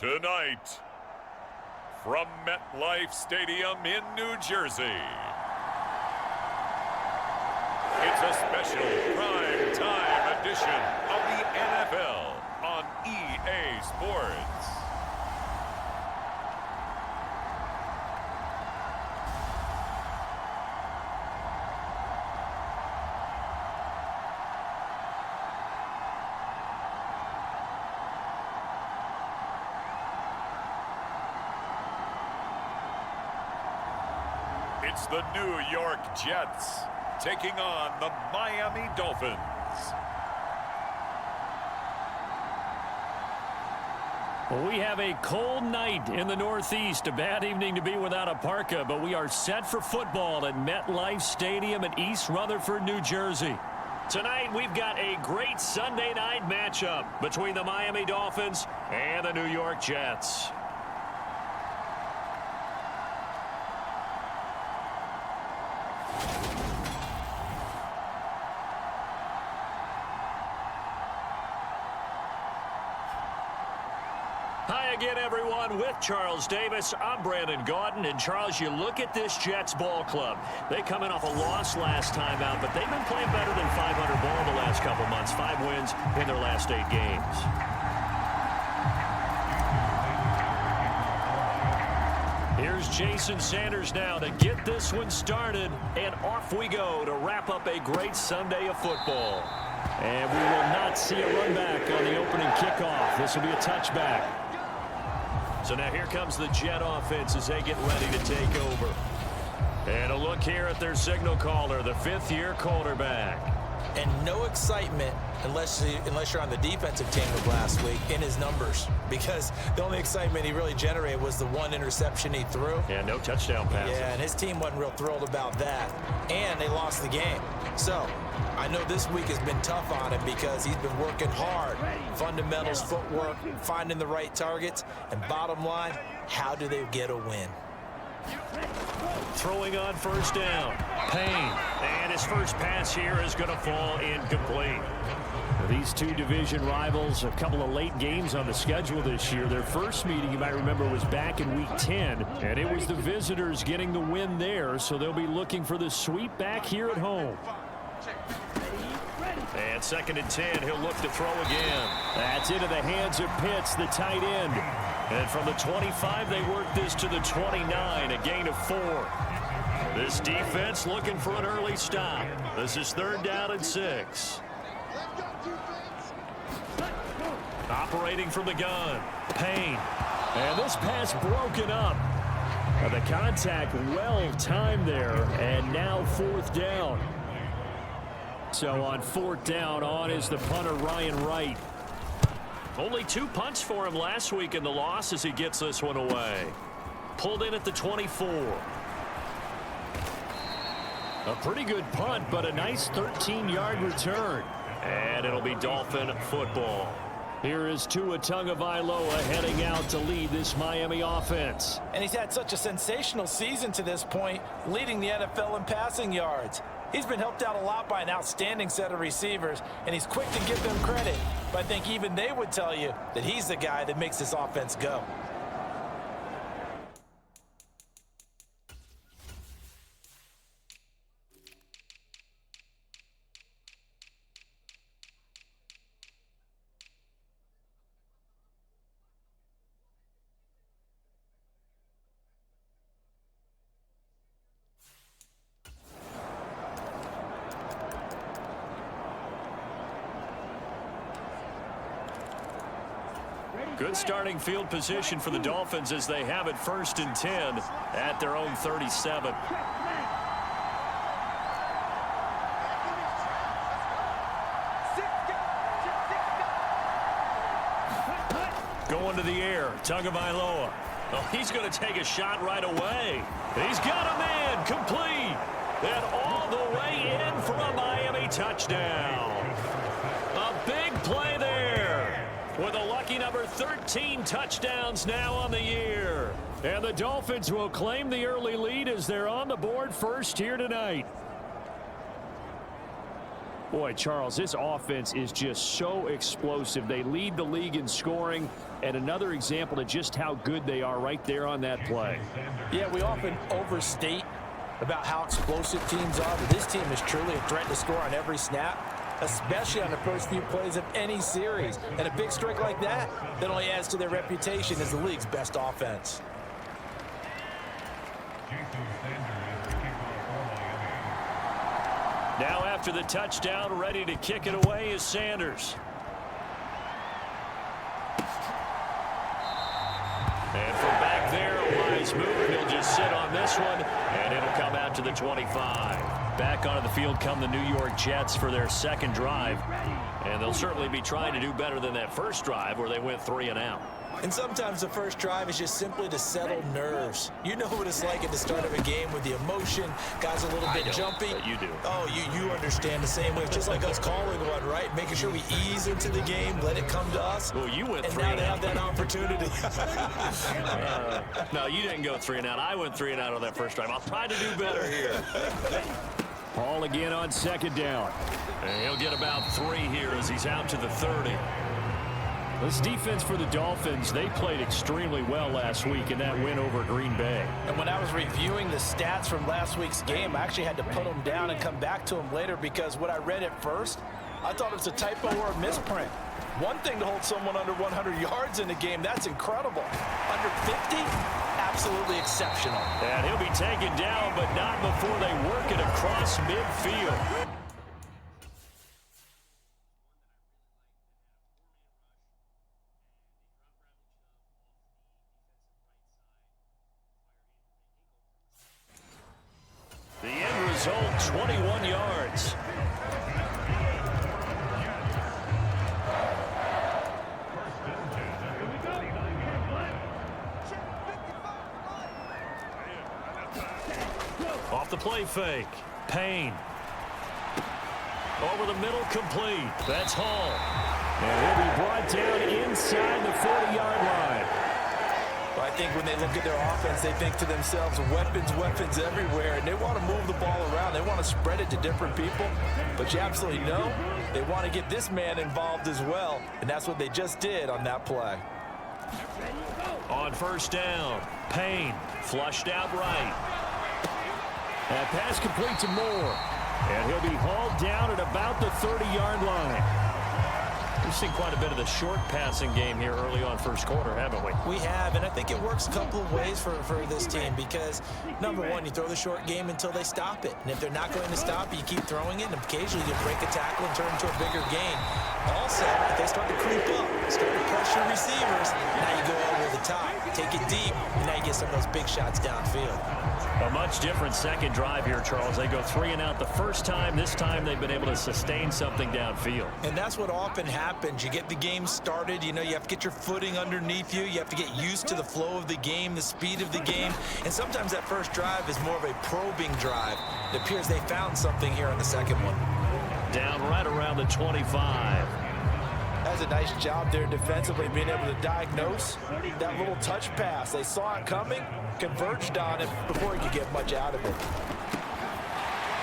Tonight, from MetLife Stadium in New Jersey, it's a special prime time edition of the NFL on EA Sports. It's the New York Jets taking on the Miami Dolphins. Well, we have a cold night in the Northeast. A bad evening to be without a parka, but we are set for football at MetLife Stadium in East Rutherford, New Jersey. Tonight, we've got a great Sunday night matchup between the Miami Dolphins and the New York Jets. Hi again, everyone. With Charles Davis, I'm Brandon Gaudin. And, Charles, you look at this Jets ball club. They come in off a loss last time out, but they've been playing better than 500 ball the last couple months. 5 wins in their last 8 games. Here's Jason Sanders now to get this one started. And off we go to wrap up a great Sunday of football. And we will not see a run back on the opening kickoff. This will be a touchback. So now here comes the Jet offense as they get ready to take over. And a look here at their signal caller, the 5th-year quarterback. And no excitement unless you're on the defensive team of last week in his numbers. Because the only excitement he really generated was the 1 interception he threw. Yeah, no touchdown passes. Yeah, and his team wasn't real thrilled about that. And they lost the game. So I know this week has been tough on him because he's been working hard. Fundamentals, footwork, finding the right targets. And bottom line, how do they get a win? Throwing on first down. Payne. And his first pass here is going to fall incomplete. These two division rivals, a couple of late games on the schedule this year. Their first meeting, you might remember, was back in Week 10. And it was the visitors getting the win there. So they'll be looking for the sweep back here at home. And 2nd and 10, he'll look to throw again. That's into the hands of Pitts, the tight end. And from the 25, they work this to the 29, a gain of 4. This defense looking for an early stop. This is 3rd down and 6. Operating from the gun, Payne. And this pass broken up. The contact well timed there, and now 4th down. So on 4th down, on is the punter, Ryan Wright. Only 2 punts for him last week in the loss as he gets this one away. Pulled in at the 24. A pretty good punt, but a nice 13-yard return. And it'll be Dolphin football. Here is Tua Tagovailoa heading out to lead this Miami offense. And he's had such a sensational season to this point, leading the NFL in passing yards. He's been helped out a lot by an outstanding set of receivers, and he's quick to give them credit. But I think even they would tell you that he's the guy that makes this offense go. Good starting field position for the Dolphins as they have it 1st and 10 at their own 37. Going to the air, Tagovailoa. Oh, he's going to take a shot right away. He's got a man, complete. And all the way in for a Miami touchdown. A big play there. With a lucky number 13 touchdowns now on the year. And the Dolphins will claim the early lead as they're on the board first here tonight. Boy, Charles, this offense is just so explosive. They lead the league in scoring, and another example of just how good they are right there on that play. Yeah, we often overstate about how explosive teams are, but this team is truly a threat to score on every snap, especially on the first few plays of any series. And a big streak like that only adds to their reputation as the league's best offense. Now after the touchdown, ready to kick it away is Sanders. And from back there, a wise move. He'll just sit on this one, and it'll come out to the 25. Back onto the field come the New York Jets for their second drive. And they'll certainly be trying to do better than that first drive where they went 3 and out. And sometimes the first drive is just simply to settle nerves. You know what it's like at the start of a game with the emotion, guys a little bit jumpy. You do. Oh, you understand the same way. It's just like us calling one, right? Making sure we ease into the game, let it come to us. Well, you went and 3 now and they out. have that opportunity. No, you didn't go 3 and out. I went 3 and out on that first drive. I'll try to do better here. Paul again on second down. And he'll get about 3 here as he's out to the 30. This defense for the Dolphins, they played extremely well last week in that win over Green Bay. And when I was reviewing the stats from last week's game, I actually had to put them down and come back to them later because what I read at first, I thought it was a typo or a misprint. One thing to hold someone under 100 yards in a game, that's incredible. Under 50, absolutely exceptional. And he'll be taken down, but not before they work it across midfield. The end result, 21 yards. Off the play fake. Payne. Over the middle, complete. That's Hall. And he'll be brought down inside the 40-yard line. Well, I think when they look at their offense, they think to themselves, weapons everywhere, and they want to move the ball around. They want to spread it to different people. But you absolutely know they want to get this man involved as well, and that's what they just did on that play. On first down, Payne flushed out right. That pass complete to Moore. And he'll be hauled down at about the 30-yard line. We've seen quite a bit of the short passing game here early on first quarter, haven't we? We have, and I think it works a couple of ways for this team because, number one, you throw the short game until they stop it. And if they're not going to stop it, you keep throwing it, and occasionally you break a tackle and turn it into a bigger gain. Also, if they start to creep up, start to pressure receivers, now you go over the top, take it deep, and now you get some of those big shots downfield. A much different second drive here, Charles. They go 3 and out the first time. This time they've been able to sustain something downfield. And that's what often happens. You get the game started. You know, you have to get your footing underneath you. You have to get used to the flow of the game, the speed of the game. And sometimes that first drive is more of a probing drive. It appears they found something here on the second one. Down right around the 25. That's a nice job there defensively, being able to diagnose that little touch pass. They saw it coming, converged on it before he could get much out of it.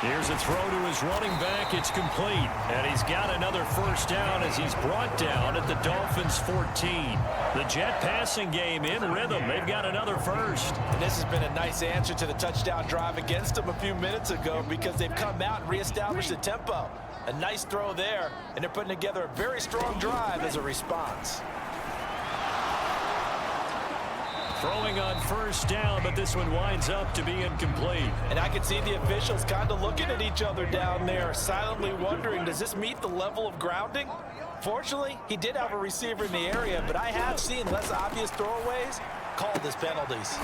Here's a throw to his running back. It's complete. And he's got another first down as he's brought down at the Dolphins' 14. The Jet passing game in rhythm. They've got another first. And this has been a nice answer to the touchdown drive against them a few minutes ago because they've come out and reestablished the tempo. A nice throw there, and they're putting together a very strong drive as a response. Throwing on first down, but this one winds up to be incomplete. And I can see the officials kind of looking at each other down there, silently wondering, does this meet the level of grounding? Fortunately, he did have a receiver in the area, but I have seen less obvious throwaways called as penalties.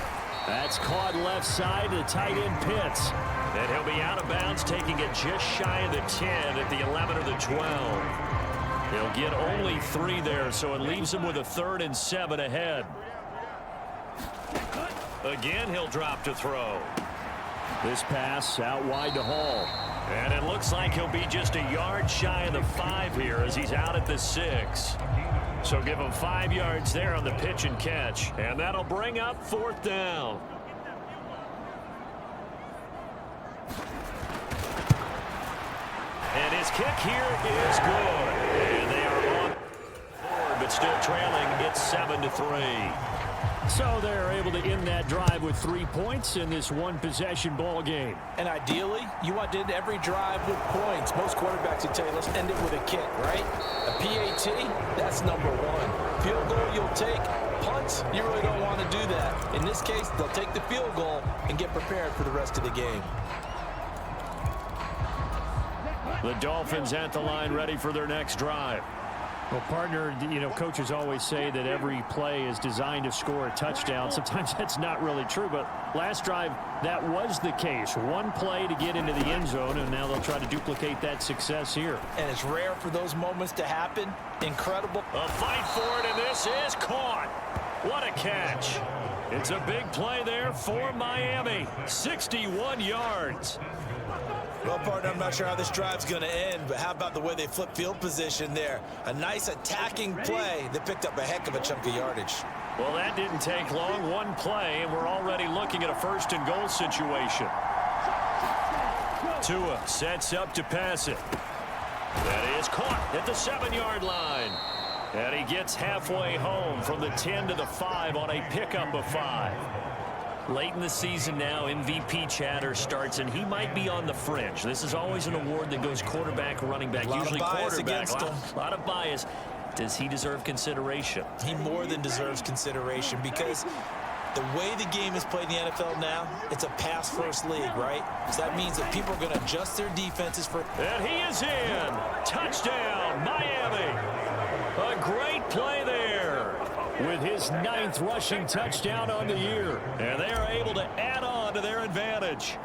That's caught left side to tight end Pitts. And he'll be out of bounds, taking it just shy of the 10 at the 11 or the 12. He'll get only 3 there, so it leaves him with a 3rd and 7 ahead. Again, he'll drop to throw. This pass out wide to Hall. And it looks like he'll be just a yard shy of the 5 here as he's out at the 6. So give him 5 yards there on the pitch and catch. And that'll bring up 4th down. And his His kick here is good. And they are on board, but still trailing. It's 7-3. So they're able to end that drive with 3 points in this one-possession ball game. And ideally, you want to end every drive with points. Most quarterbacks would tell you, let's end it with a kick, right? A PAT, that's number one. Field goal you'll take. Punts, you really don't want to do that. In this case, they'll take the field goal and get prepared for the rest of the game. The Dolphins at the line, ready for their next drive. Well, partner, you know, coaches always say that every play is designed to score a touchdown. Sometimes that's not really true, but last drive, that was the case. One play to get into the end zone, and now they'll try to duplicate that success here. And it's rare for those moments to happen. Incredible. A fight for it, and this is caught. What a catch. It's a big play there for Miami. 61 yards. Well, partner, I'm not sure how this drive's going to end, but how about the way they flip field position there? A nice attacking play that picked up a heck of a chunk of yardage. Well, that didn't take long. One play, and we're already looking at a first-and-goal situation. Tua sets up to pass it. That is caught at the 7-yard line. And he gets halfway home from the 10 to the 5 on a pickup of 5. Late in the season now, MVP chatter starts, and he might be on the fringe. This is always an award that goes quarterback, running back, usually quarterback. A lot of bias. Does he deserve consideration? He more than deserves consideration because the way the game is played in the NFL now, it's a pass-first league, right? So that means that people are going to adjust their defenses for... And he is in. Touchdown, Miami. A great play there with his 9th rushing touchdown on the year. And they are able to add on to their advantage.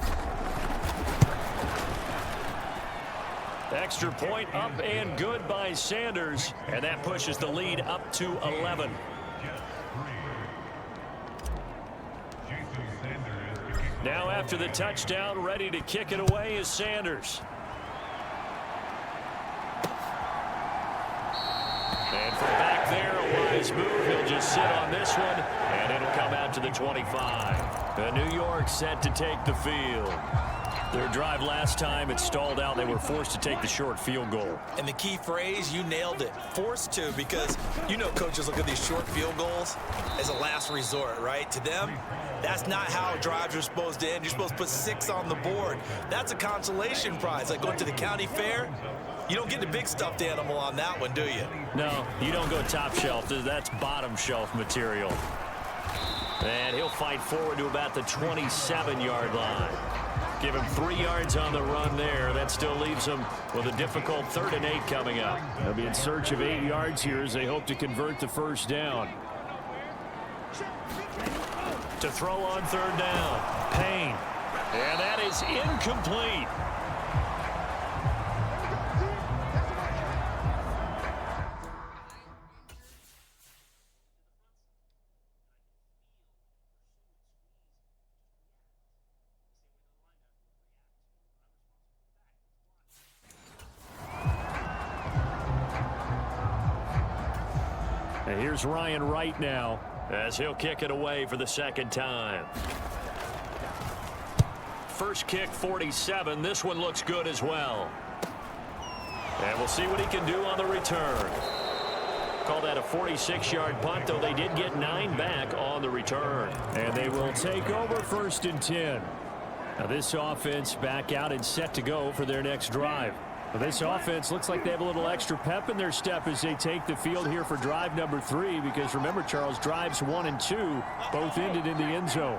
Extra point up and good by Sanders. And that pushes the lead up to 11. Now after the touchdown, ready to kick it away is Sanders. And from back there, a wise move. He'll just sit on this one, and it'll come out to the 25. New York set to take the field. Their drive last time, it stalled out. They were forced to take the short field goal. And the key phrase, you nailed it. Forced to, because you know coaches look at these short field goals as a last resort, right? To them, that's not how drives are supposed to end. You're supposed to put 6 on the board. That's a consolation prize, like going to the county fair. You don't get the big stuffed animal on that one, do you? No, you don't go top shelf. That's bottom shelf material. And he'll fight forward to about the 27-yard line. Give him 3 yards on the run there. That still leaves him with a difficult 3rd and 8 coming up. They'll be in search of 8 yards here as they hope to convert the first down. To throw on 3rd down. Payne. And that is incomplete. And here's Ryan Wright now, as he'll kick it away for the 2nd time. First kick, 47. This one looks good as well. And we'll see what he can do on the return. Call that a 46-yard punt, though they did get 9 back on the return. And they will take over 1st and 10. Now this offense back out and set to go for their next drive. Well, this offense looks like they have a little extra pep in their step as they take the field here for drive number 3, because remember, Charles, drives 1 and 2 both ended in the end zone.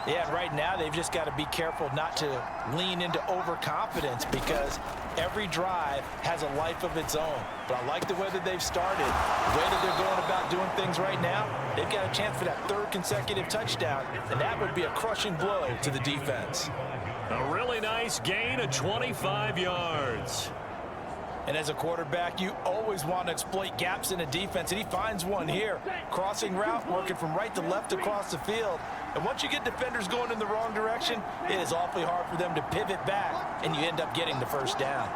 Yeah, right now they've just got to be careful not to lean into overconfidence, because every drive has a life of its own. But I like the way that they've started, the way that they're going about doing things right now. They've got a chance for that 3rd consecutive touchdown, and that would be a crushing blow to the defense. A really nice gain of 25 yards. And as a quarterback, you always want to exploit gaps in a defense, and he finds one here. Crossing route, working from right to left across the field. And once you get defenders going in the wrong direction, it is awfully hard for them to pivot back, and you end up getting the first down.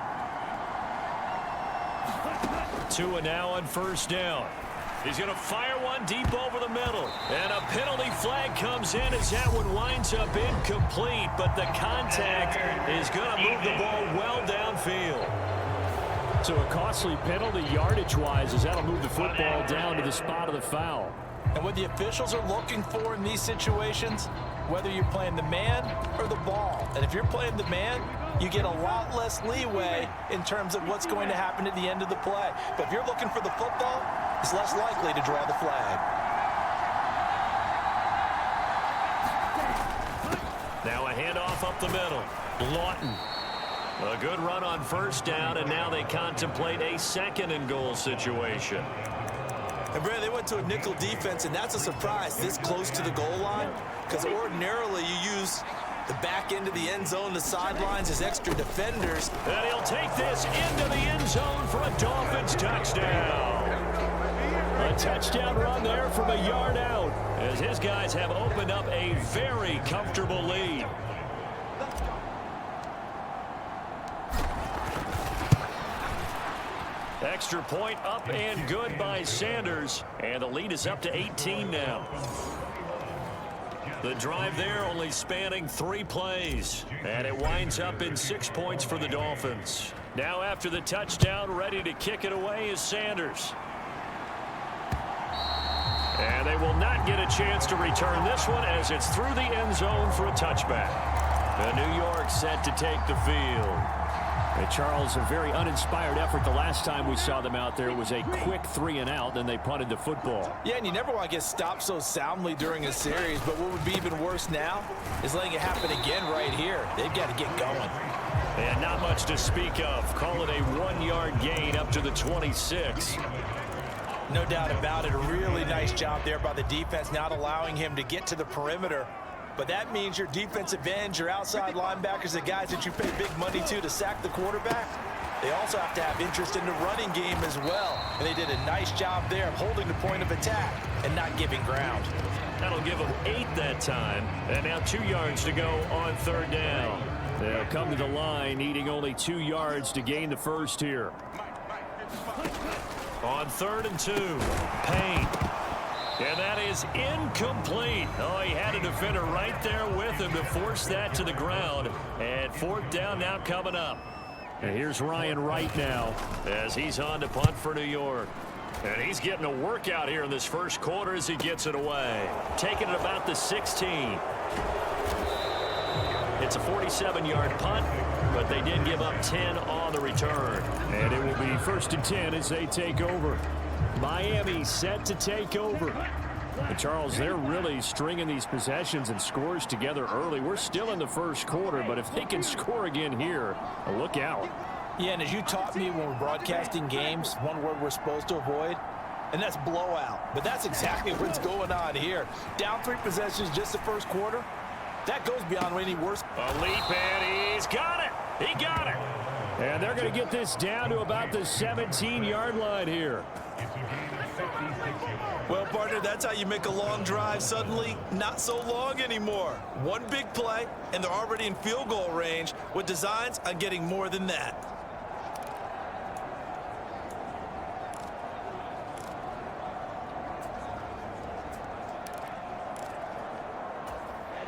Tua now on 1st down. He's going to fire one deep over the middle. And a penalty flag comes in as that one winds up incomplete. But the contact is going to move the ball well downfield. So a costly penalty yardage-wise as that'll move the football down to the spot of the foul. And what the officials are looking for in these situations, whether you're playing the man or the ball. And if you're playing the man, you get a lot less leeway in terms of what's going to happen at the end of the play. But if you're looking for the football, it's less likely to draw the flag. Now a handoff up the middle. Lawton. A good run on first down, and now they contemplate a second and goal situation. And Brad, they went to a nickel defense, and that's a surprise this close to the goal line, because ordinarily you use the back end of the end zone, the sidelines as extra defenders. And he'll take this into the end zone for a Dolphins touchdown. A touchdown run there from a yard out, as his guys have opened up a very comfortable lead. Extra point up and good by Sanders, and the lead is up to 18 now. The drive there only spanning 3 plays, and it winds up in 6 points for the Dolphins. Now after the touchdown, ready to kick it away is Sanders. And they will not get a chance to return this one as it's through the end zone for a touchback. The New York set to take the field. And Charles, a very uninspired effort the last time we saw them out there. It was a quick 3-and-out, then they punted the football. Yeah, and you never want to get stopped so soundly during a series, but what would be even worse now is letting it happen again right here. They've got to get going. And not much to speak of. Call it a 1-yard gain up to the 26. No doubt about it. A really nice job there by the defense, not allowing him to get to the perimeter. But that means your defensive ends, your outside linebackers, the guys that you pay big money to sack the quarterback, they also have to have interest in the running game as well. And they did a nice job there of holding the point of attack and not giving ground. That'll give them 8 that time. And now 2 yards to go on third down. They'll come to the line, needing only 2 yards to gain the first here. On 3rd and 2, Payne. And that is incomplete. Oh, he had a defender right there with him to force that to the ground. And 4th down now coming up. And here's Ryan Wright now as he's on to punt for New York. And he's getting a workout here in this first quarter as he gets it away. Taking it about the 16. It's a 47-yard punt, but they did give up 10 on the return. And it will be 1st and 10 as they take over. Miami set to take over. And Charles, they're really stringing these possessions and scores together early. We're still in the first quarter, but if they can score again here, look out. Yeah, and as you taught me when we're broadcasting games, one word we're supposed to avoid, and that's blowout. But that's exactly what's going on here. Down 3 possessions just the first quarter. That goes beyond any worse. A leap, and he's got it. He got it. And they're going to get this down to about the 17-yard line here. Well, partner, that's how you make a long drive suddenly not so long anymore. One big play, and they're already in field goal range with designs on getting more than that.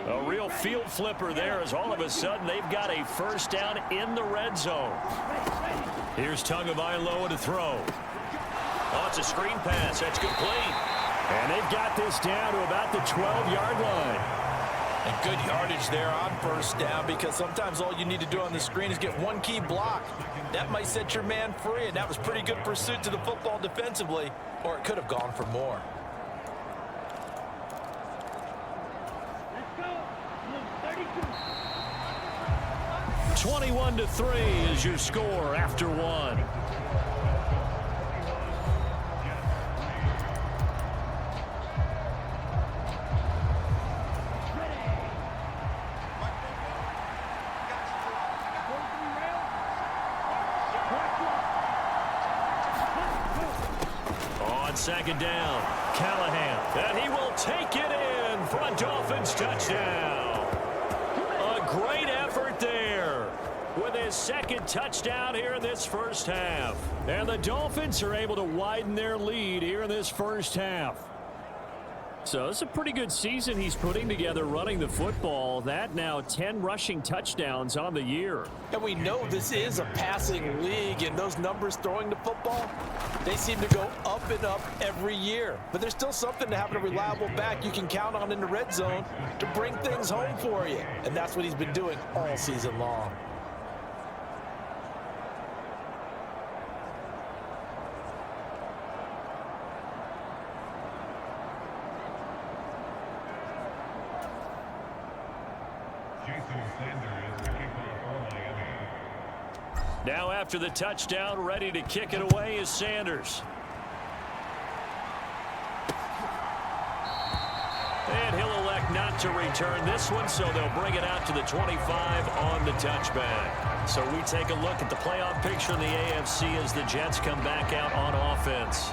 A real field flipper there as all of a sudden they've got a first down in the red zone. Here's Tagovailoa to throw. Oh, it's a screen pass. That's complete. And they've got this down to about the 12-yard line. And good yardage there on first down, because sometimes all you need to do on the screen is get one key block. That might set your man free, and that was pretty good pursuit to the football defensively, or it could have gone for more. Let's go. 21-3 is your score after 1. Second down, Callahan, and he will take it in for a Dolphins touchdown. A great effort there with his second touchdown here in this first half. And the Dolphins are able to widen their lead here in this first half. So it's a pretty good season he's putting together running the football. That now 10 rushing touchdowns on the year. And we know this is a passing league, and those numbers throwing the football, they seem to go up and up every year. But there's still something to having a reliable back you can count on in the red zone to bring things home for you. And that's what he's been doing all season long. Now after the touchdown, ready to kick it away is Sanders. And he'll elect not to return this one, so they'll bring it out to the 25 on the touchback. So we take a look at the playoff picture in the AFC as the Jets come back out on offense.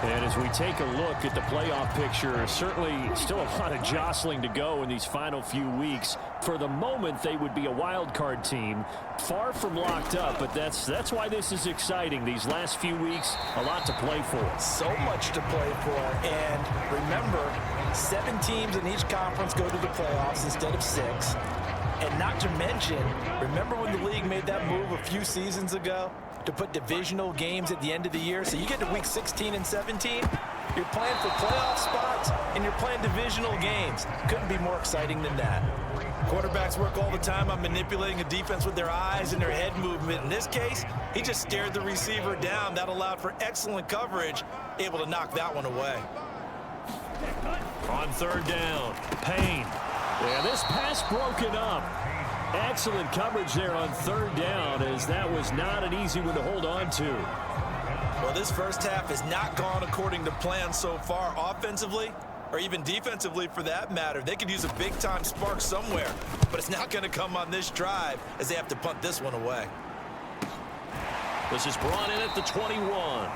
And as we take a look at the playoff picture, certainly still a lot of jostling to go in these final few weeks. For the moment, they would be a wild card team, far from locked up, but that's why this is exciting. These last few weeks, a lot to play for. So much to play for, and remember, 7 teams in each conference go to the playoffs instead of 6. And not to mention, remember when the league made that move a few seasons ago to put divisional games at the end of the year? So you get to week 16 and 17, you're playing for playoff spots, and you're playing divisional games. Couldn't be more exciting than that. Quarterbacks work all the time on manipulating a defense with their eyes and their head movement. In this case, he just stared the receiver down. That allowed for excellent coverage, able to knock that one away. On third down, Payne. Yeah, this pass broken up. Excellent coverage there on third down, as that was not an easy one to hold on to. Well, this first half has not gone according to plan so far offensively, or even defensively for that matter. They could use a big-time spark somewhere, but it's not going to come on this drive as they have to punt this one away. This is brought in at the 21.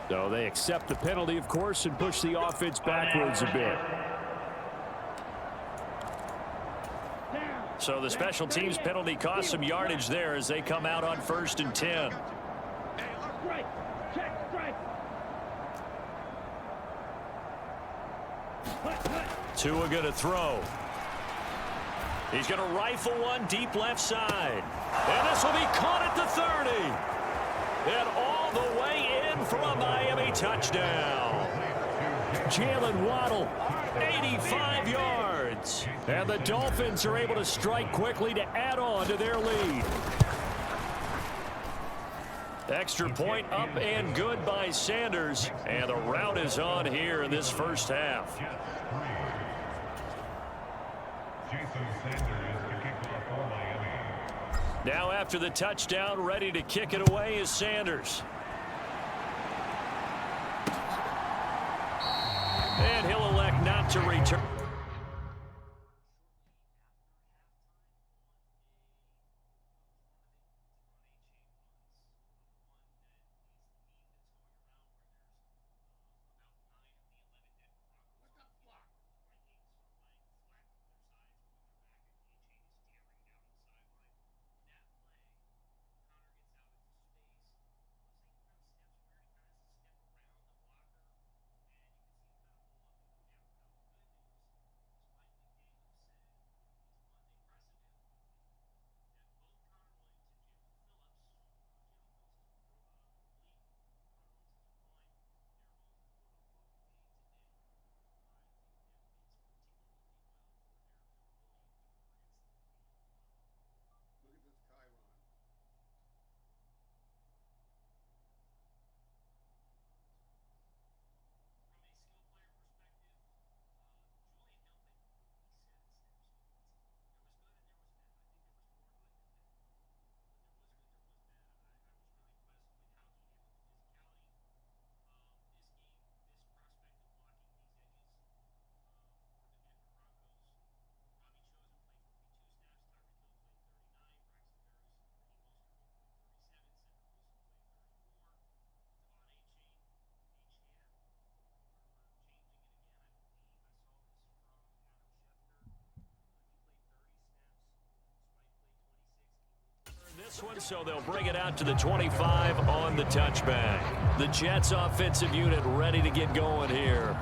So they accept the penalty, of course, and push the offense backwards a bit. So the special teams penalty cost some yardage there as they come out on 1st and 10. Tua going to throw. He's going to rifle one deep left side. And this will be caught at the 30. And all the way in for a Miami touchdown. Jalen Waddle, 85 yards. And the Dolphins are able to strike quickly to add on to their lead. Extra point up and good by Sanders. And the rout is on here in this first half. Now after the touchdown, ready to kick it away is Sanders. And he'll elect not to return. this one, so they'll bring it out to the 25 on the touchback. The Jets offensive unit ready to get going here.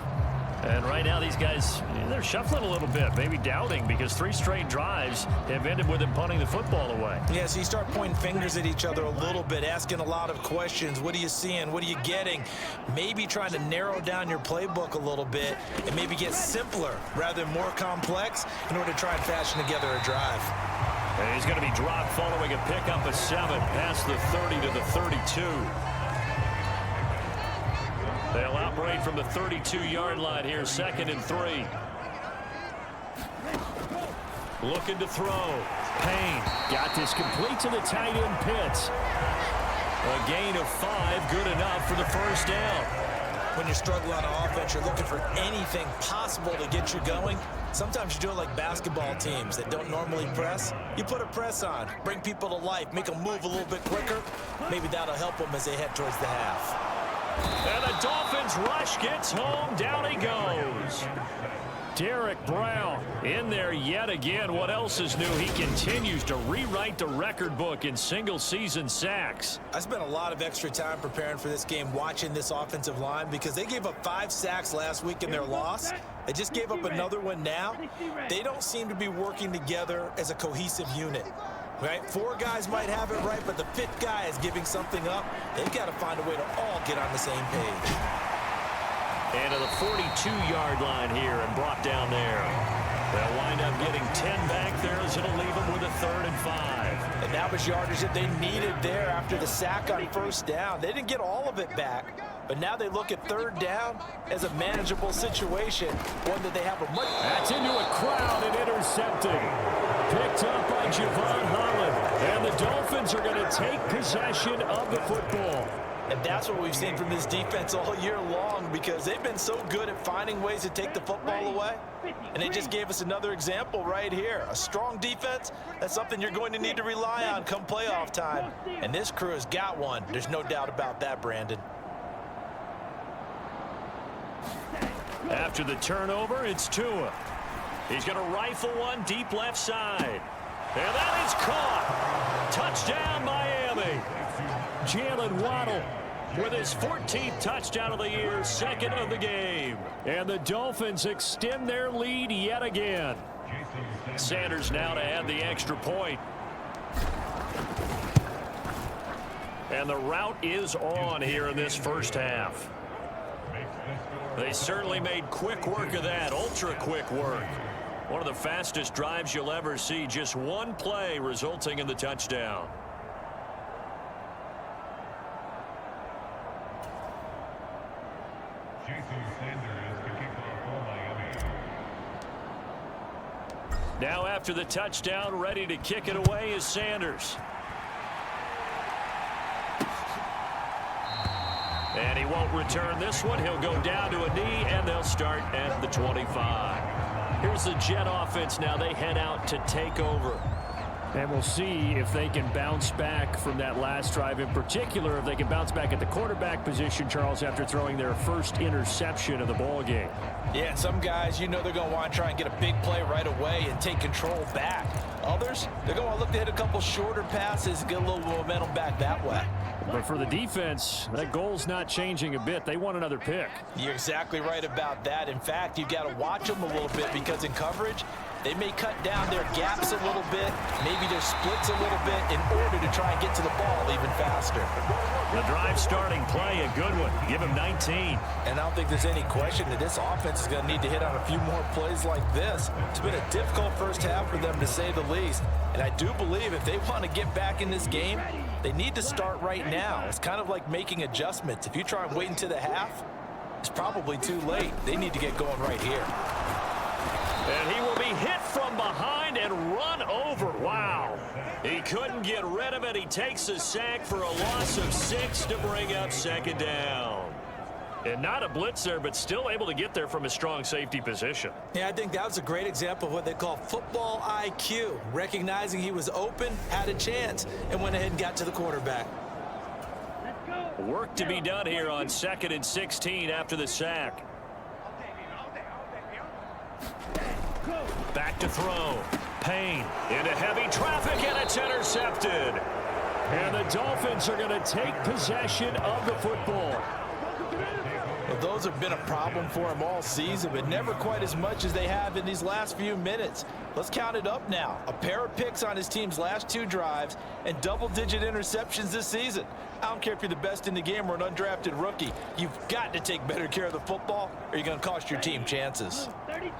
And right now these guys, they're shuffling a little bit, maybe doubting, because 3 straight drives have ended with them punting the football away. Yeah, so you start pointing fingers at each other a little bit, asking a lot of questions. What are you seeing? What are you getting? Maybe trying to narrow down your playbook a little bit and maybe get simpler rather than more complex in order to try and fashion together a drive. And he's going to be dropped following a pickup of 7 past the 30 to the 32. They'll operate from the 32-yard line here, 2nd and 3. Looking to throw. Payne got this complete to the tight end Pitts. A gain of 5, good enough for the first down. When you're struggling on offense, you're looking for anything possible to get you going. Sometimes you do it like basketball teams that don't normally press. You put a press on, bring people to life, make them move a little bit quicker. Maybe that'll help them as they head towards the half. And the Dolphins rush gets home. Down he goes. Derek Brown in there yet again. What else is new? He continues to rewrite the record book in single-season sacks. I spent a lot of extra time preparing for this game, watching this offensive line, because they gave up 5 sacks last week in their loss. They just gave up another one now. They don't seem to be working together as a cohesive unit. Right? 4 guys might have it right, but the 5th guy is giving something up. They've got to find a way to all get on the same page. And to the 42-yard line here and brought down there. They'll wind up getting 10 back there as it'll leave them with a 3rd and 5. And that was yardage that they needed there after the sack on 1st down. They didn't get all of it back, but now they look at 3rd down as a manageable situation, one that they have a much... That's into a crowd and intercepted. Picked up by Javon Holland. And the Dolphins are going to take possession of the football. And that's what we've seen from this defense all year long, because they've been so good at finding ways to take the football away. And they just gave us another example right here. A strong defense, that's something you're going to need to rely on come playoff time. And this crew has got one. There's no doubt about that, Brandon. After the turnover, it's Tua. He's going to rifle one deep left side. And that is caught. Touchdown, Miami. Jalen Waddle with his 14th touchdown of the year, 2nd of the game. And the Dolphins extend their lead yet again. Sanders now to add the extra point. And the route is on here in this first half. They certainly made quick work of that, ultra quick work. One of the fastest drives you'll ever see, just one play resulting in the touchdown. Now after the touchdown, ready to kick it away is Sanders. And he won't return this one. He'll go down to a knee, and they'll start at the 25. Here's the Jet offense now. They head out to take over. And we'll see if they can bounce back from that last drive, in particular if they can bounce back at the quarterback position, Charles, after throwing their first interception of the ball game. Yeah, and some guys, you know, they're going to want to try and get a big play right away and take control back. Others, they're going to look to hit a couple shorter passes, get a little momentum back that way. But for the defense, that goal's not changing a bit. They want another pick. You're exactly right about that. In fact, you've got to watch them a little bit, because in coverage, they may cut down their gaps a little bit, maybe their splits a little bit, in order to try and get to the ball even faster. The drive starting play, a good one. Give him 19. And I don't think there's any question that this offense is going to need to hit on a few more plays like this. It's been a difficult first half for them, to say the least. And I do believe if they want to get back in this game, they need to start right now. It's kind of like making adjustments. If you try and wait until the half, it's probably too late. They need to get going right here. And he will be hit from behind and run over. Wow. He couldn't get rid of it. He takes a sack for a loss of 6 to bring up 2nd down. And not a blitz there, but still able to get there from a strong safety position. Yeah, I think that was a great example of what they call football IQ. Recognizing he was open, had a chance, and went ahead and got to the quarterback. Work to be done here on 2nd and 16 after the sack. Back to throw. Payne into heavy traffic, and it's intercepted. And the Dolphins are going to take possession of the football. Well, those have been a problem for him all season, but never quite as much as they have in these last few minutes. Let's count it up now. A pair of picks on his team's last 2 drives and double-digit interceptions this season. I don't care if you're the best in the game or an undrafted rookie. You've got to take better care of the football or you're going to cost your team chances.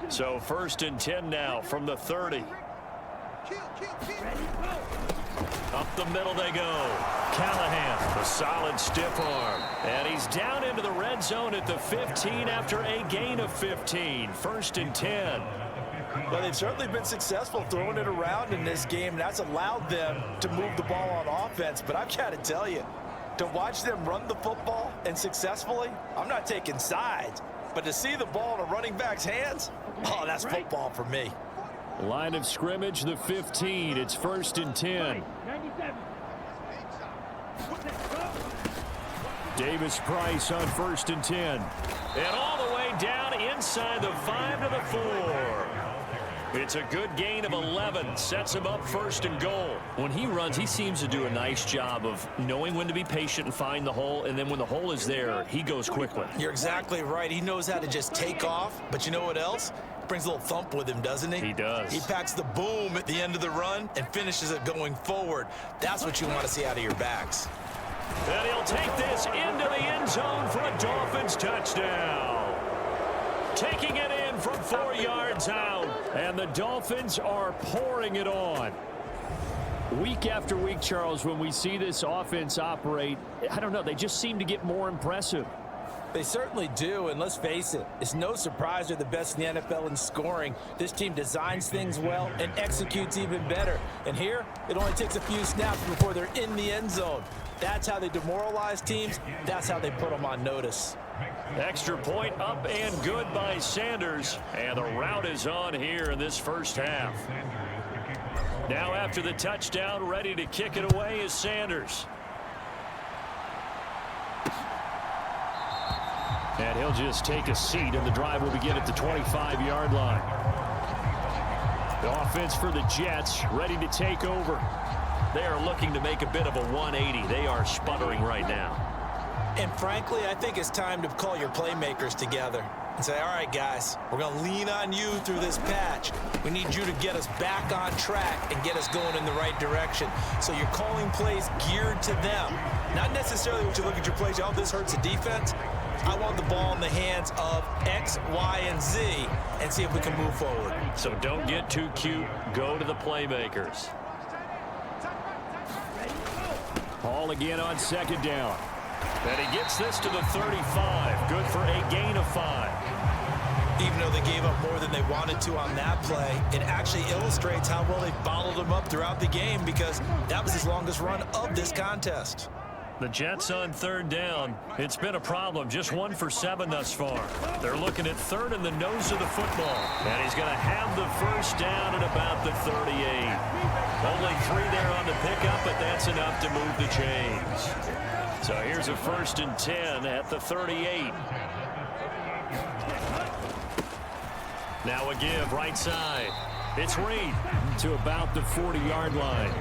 So 1st and 10 now from the 30. Up the middle they go. Callahan, a solid stiff arm. And he's down into the red zone at the 15 after a gain of 15. 1st and 10. Well, they've certainly been successful throwing it around in this game, and that's allowed them to move the ball on offense. But I've got to tell you, to watch them run the football and successfully, I'm not taking sides, but to see the ball in a running back's hands, oh, that's football for me. Line of scrimmage, the 15. It's 1st and 10. Davis Price on 1st and 10. And all the way down inside the 5 to the 4. It's a good gain of 11. Sets him up 1st and goal. When he runs, he seems to do a nice job of knowing when to be patient and find the hole, and then when the hole is there, he goes quickly. You're exactly right. He knows how to just take off, but you know what else? Brings a little thump with him, doesn't he? He does. He packs the boom at the end of the run and finishes it going forward. That's what you want to see out of your backs. And he'll take this into the end zone for a Dolphins touchdown. Taking it in from 4 yards out. And the Dolphins are pouring it on. Week after week, Charles, when we see this offense operate, I don't know, they just seem to get more impressive. They certainly do, and let's face it, it's no surprise they're the best in the NFL in scoring. This team designs things well and executes even better. And here, it only takes a few snaps before they're in the end zone. That's how they demoralize teams. That's how they put them on notice. Extra point up and good by Sanders. And the route is on here in this first half. Now after the touchdown, ready to kick it away is Sanders. And he'll just take a seat, and the drive will begin at the 25-yard line. The offense for the Jets ready to take over. They are looking to make a bit of a 180. They are sputtering right now. And frankly, I think it's time to call your playmakers together and say, all right, guys, we're going to lean on you through this patch. We need you to get us back on track and get us going in the right direction. So you're calling plays geared to them. Not necessarily what you look at your plays, oh, this hurts the defense. I want the ball in the hands of X, Y, and Z and see if we can move forward. So don't get too cute. Go to the playmakers. Ball again on 2nd down. And he gets this to the 35. Good for a gain of 5. Even though they gave up more than they wanted to on that play, it actually illustrates how well they bottled them up throughout the game because that was his longest run of this contest. The Jets on 3rd down. It's been a problem. Just 1 for 7 thus far. They're looking at 3rd in the nose of the football. And he's going to have the 1st down at about the 38. Only 3 there on the pickup, but that's enough to move the chains. So here's a 1st and 10 at the 38. Now a give right side. It's Reed to about the 40-yard line.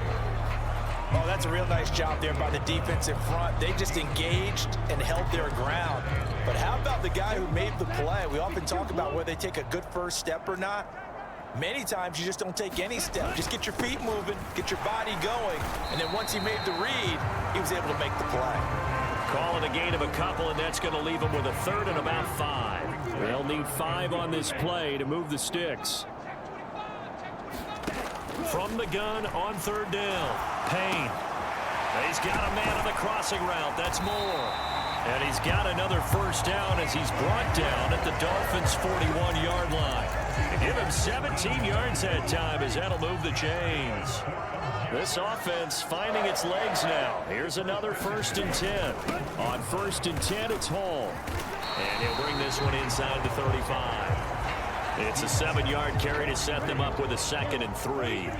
Oh, that's a real nice job there by the defense in front. They just engaged and held their ground. But how about the guy who made the play? We often talk about whether they take a good first step or not. Many times you just don't take any step. Just get your feet moving, get your body going, and then once he made the read, he was able to make the play. Call it a gain of a couple, and that's going to leave him with a 3rd and about 5. They'll need 5 on this play to move the sticks. From the gun on 3rd down. Payne. He's got a man on the crossing route. That's Moore. And he's got another 1st down as he's brought down at the Dolphins' 41-yard line. And give him 17 yards that time as that'll move the chains. This offense finding its legs now. Here's another 1st and 10. On 1st and 10, it's Hall. And he'll bring this one inside the 35. It's a 7-yard carry to set them up with a 2nd and 3.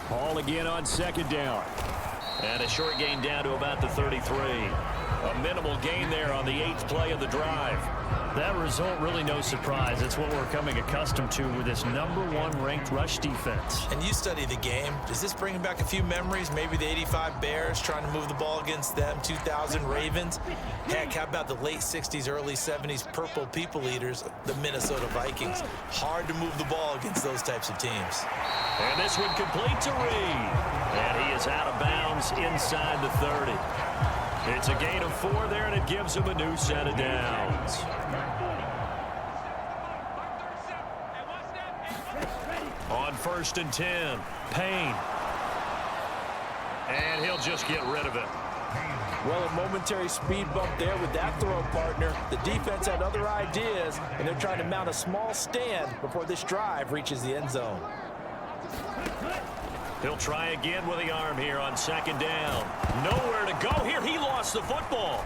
Hall again on 2nd down. And a short gain down to about the 33. A minimal gain there on the 8th play of the drive. That result really no surprise. It's what we're coming accustomed to with this #1 ranked rush defense. And you study the game. Does this bring back a few memories? Maybe the '85 Bears trying to move the ball against them, 2000 Ravens. Heck, how about the late 60s, early 70s Purple People Eaters, the Minnesota Vikings? Hard to move the ball against those types of teams. And this one complete to Reed. And he is out of bounds inside the 30. It's a gain of 4 there, and it gives him a new set of downs. On 1st and 10, Payne. And he'll just get rid of it. Well, a momentary speed bump there with that throw, partner. The defense had other ideas, and they're trying to mount a small stand before this drive reaches the end zone. He'll try again with the arm here on 2nd down. Nowhere to go here. He lost the football.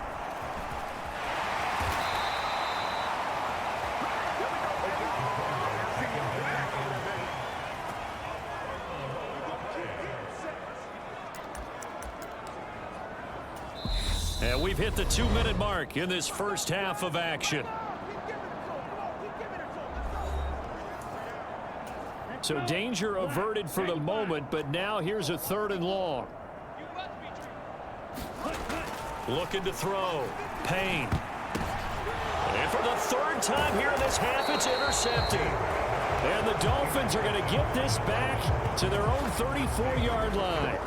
And we've hit the 2-minute mark in this first half of action. So danger averted for the moment, but now here's a 3rd and long. Looking to throw. Payne. And for the 3rd time here in this half, it's intercepted. And the Dolphins are going to get this back to their own 34-yard line.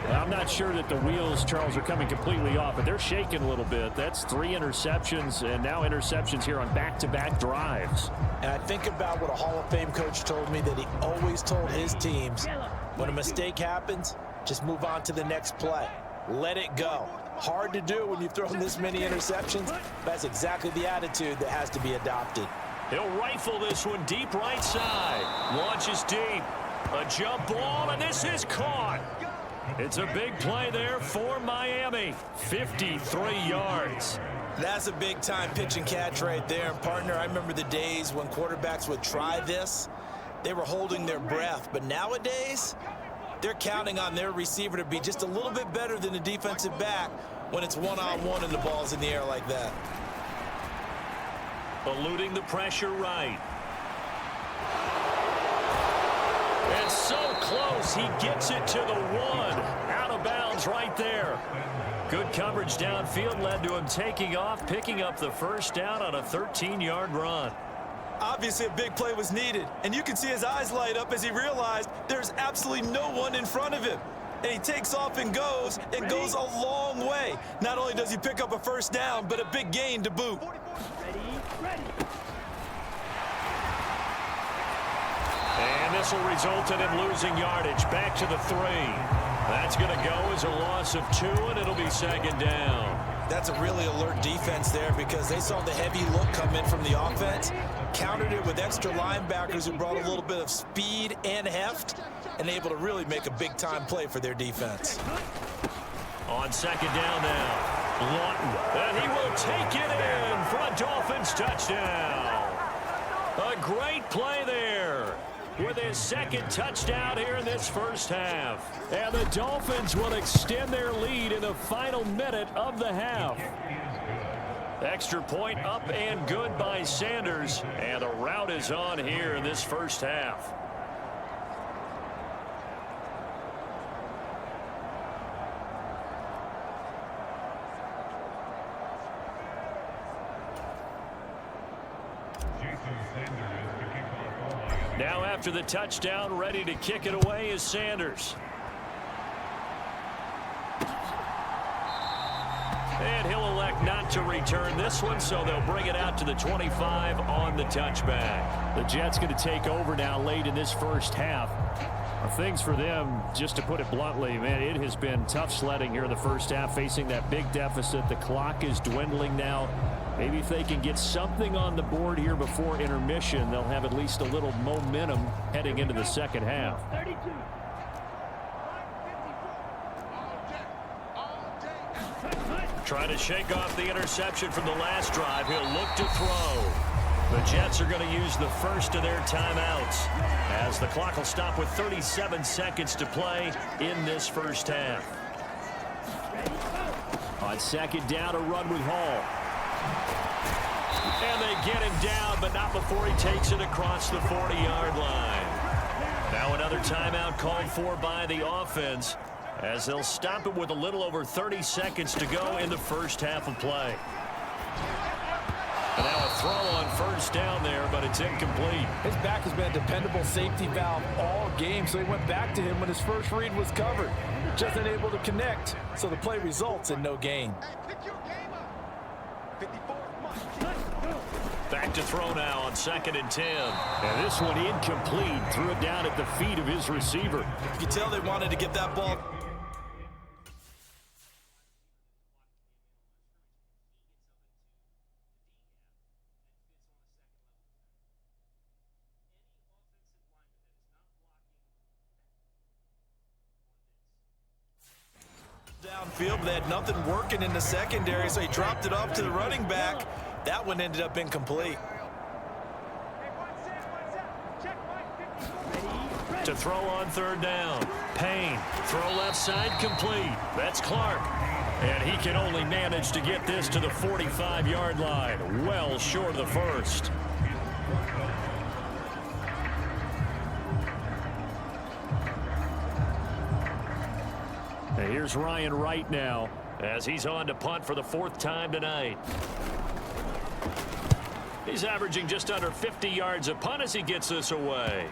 I'm not sure that the wheels, Charles, are coming completely off, but they're shaking a little bit. That's 3 interceptions, and now interceptions here on back-to-back drives. And I think about what a Hall of Fame coach told me that he always told his teams, when a mistake happens, just move on to the next play. Let it go. Hard to do when you've thrown this many interceptions, but that's exactly the attitude that has to be adopted. He'll rifle this one deep right side. Launches deep. A jump ball, and this is caught. It's a big play there for Miami. 53 yards. That's a big-time pitch and catch right there. And, partner, I remember the days when quarterbacks would try this. They were holding their breath. But nowadays, they're counting on their receiver to be just a little bit better than the defensive back when it's one-on-one and the ball's in the air like that. Eluding the pressure right. And so close, he gets it to the 1. Out of bounds right there. Good coverage downfield led to him taking off, picking up the 1st down on a 13-yard run. Obviously, a big play was needed, and you can see his eyes light up as he realized there's absolutely no one in front of him. And he takes off and goes a long way. Not only does he pick up a 1st down, but a big gain to boot. And this will result in him losing yardage back to the 3. That's going to go as a loss of 2, and it'll be 2nd down. That's a really alert defense there because they saw the heavy look come in from the offense, countered it with extra linebackers who brought a little bit of speed and heft, and able to really make a big-time play for their defense. On 2nd down now, Lawton, and he will take it in for a Dolphins touchdown. A great play there with his 2nd touchdown here in this first half. And the Dolphins will extend their lead in the final minute of the half. Extra point up and good by Sanders, and a rout is on here in this first half. Now after the touchdown, ready to kick it away is Sanders. And he'll elect not to return this one, so they'll bring it out to the 25 on the touchback. The Jets going to take over now late in this first half. Things for them, just to put it bluntly, man, it has been tough sledding here in the first half, facing that big deficit. The clock is dwindling now. Maybe if they can get something on the board here before intermission, they'll have at least a little momentum heading into the second half. Trying to shake off the interception from the last drive. He'll look to throw. The Jets are going to use the first of their timeouts as the clock will stop with 37 seconds to play in this first half. On 2nd down, a run with Hall. And they get him down, but not before he takes it across the 40-yard line. Now another timeout called for by the offense, as they'll stop it with a little over 30 seconds to go in the first half of play. And now a throw on first down there, but it's incomplete. His back has been a dependable safety valve all game, so he went back to him when his first read was covered. Just unable to connect, so the play results in no gain. Back to throw now on 2nd and 10. And this one incomplete. Threw it down at the feet of his receiver. You can tell they wanted to get that ball. Downfield, but they had nothing working in the secondary, so he dropped it off to the running back. That one ended up incomplete. To throw on 3rd down. Payne. Throw left side complete. That's Clark. And he can only manage to get this to the 45-yard line. Well short of the first. And here's Ryan Wright now, as he's on to punt for the 4th time tonight. He's averaging just under 50 yards a punt as he gets this away.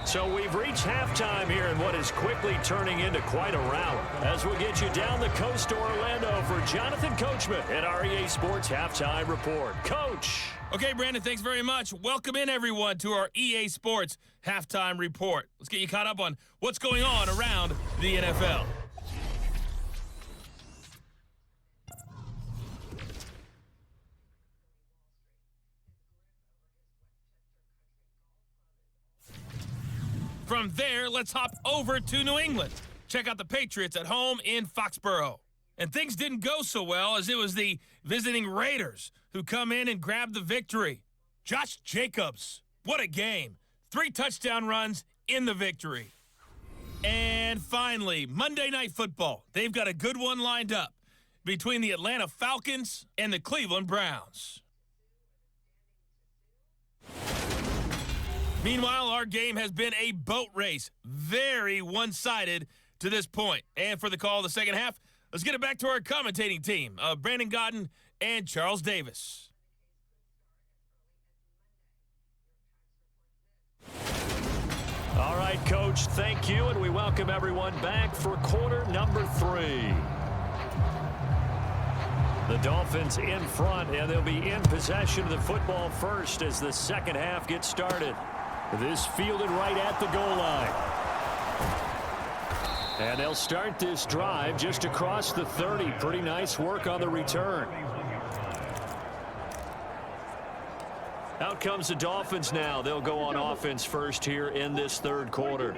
So we've reached halftime here in what is quickly turning into quite a rout, as we get you down the coast to Orlando for Jonathan Coachman at our EA Sports Halftime Report. Coach. Okay, Brandon, thanks very much. Welcome in, everyone, to our EA Sports Halftime Report. Let's get you caught up on what's going on around the NFL. From there, let's hop over to New England. Check out the Patriots at home in Foxborough. And things didn't go so well, as it was the visiting Raiders who come in and grab the victory. Josh Jacobs, what a game. 3 touchdown runs in the victory. And finally, Monday Night Football. They've got a good one lined up between the Atlanta Falcons and the Cleveland Browns. Meanwhile, our game has been a boat race. Very one-sided to this point. And for the call of the second half, let's get it back to our commentating team of Brandon Godden and Charles Davis. All right, Coach, thank you, and we welcome everyone back for quarter number 3. The Dolphins in front, and they'll be in possession of the football first as the second half gets started. This fielded right at the goal line. And they'll start this drive just across the 30. Pretty nice work on the return. Out comes the Dolphins now. They'll go on offense first here in this 3rd quarter.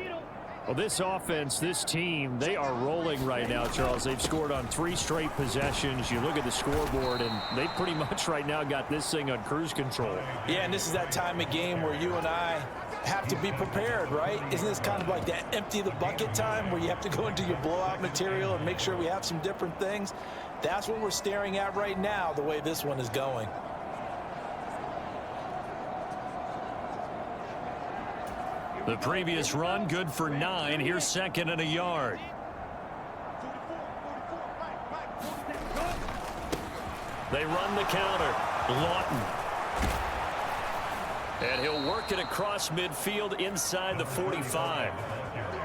Well, this offense, this team, they are rolling right now, Charles. They've scored on 3 straight possessions. You look at the scoreboard, and they pretty much right now got this thing on cruise control. Yeah, and this is that time of game where you and I have to be prepared, right? Isn't this kind of like that empty the bucket time where you have to go into your blowout material and make sure we have some different things? That's what we're staring at right now, the way this one is going. The previous run, good for 9. Here's 2nd and a yard. They run the counter. Lawton. And he'll work it across midfield inside the 45.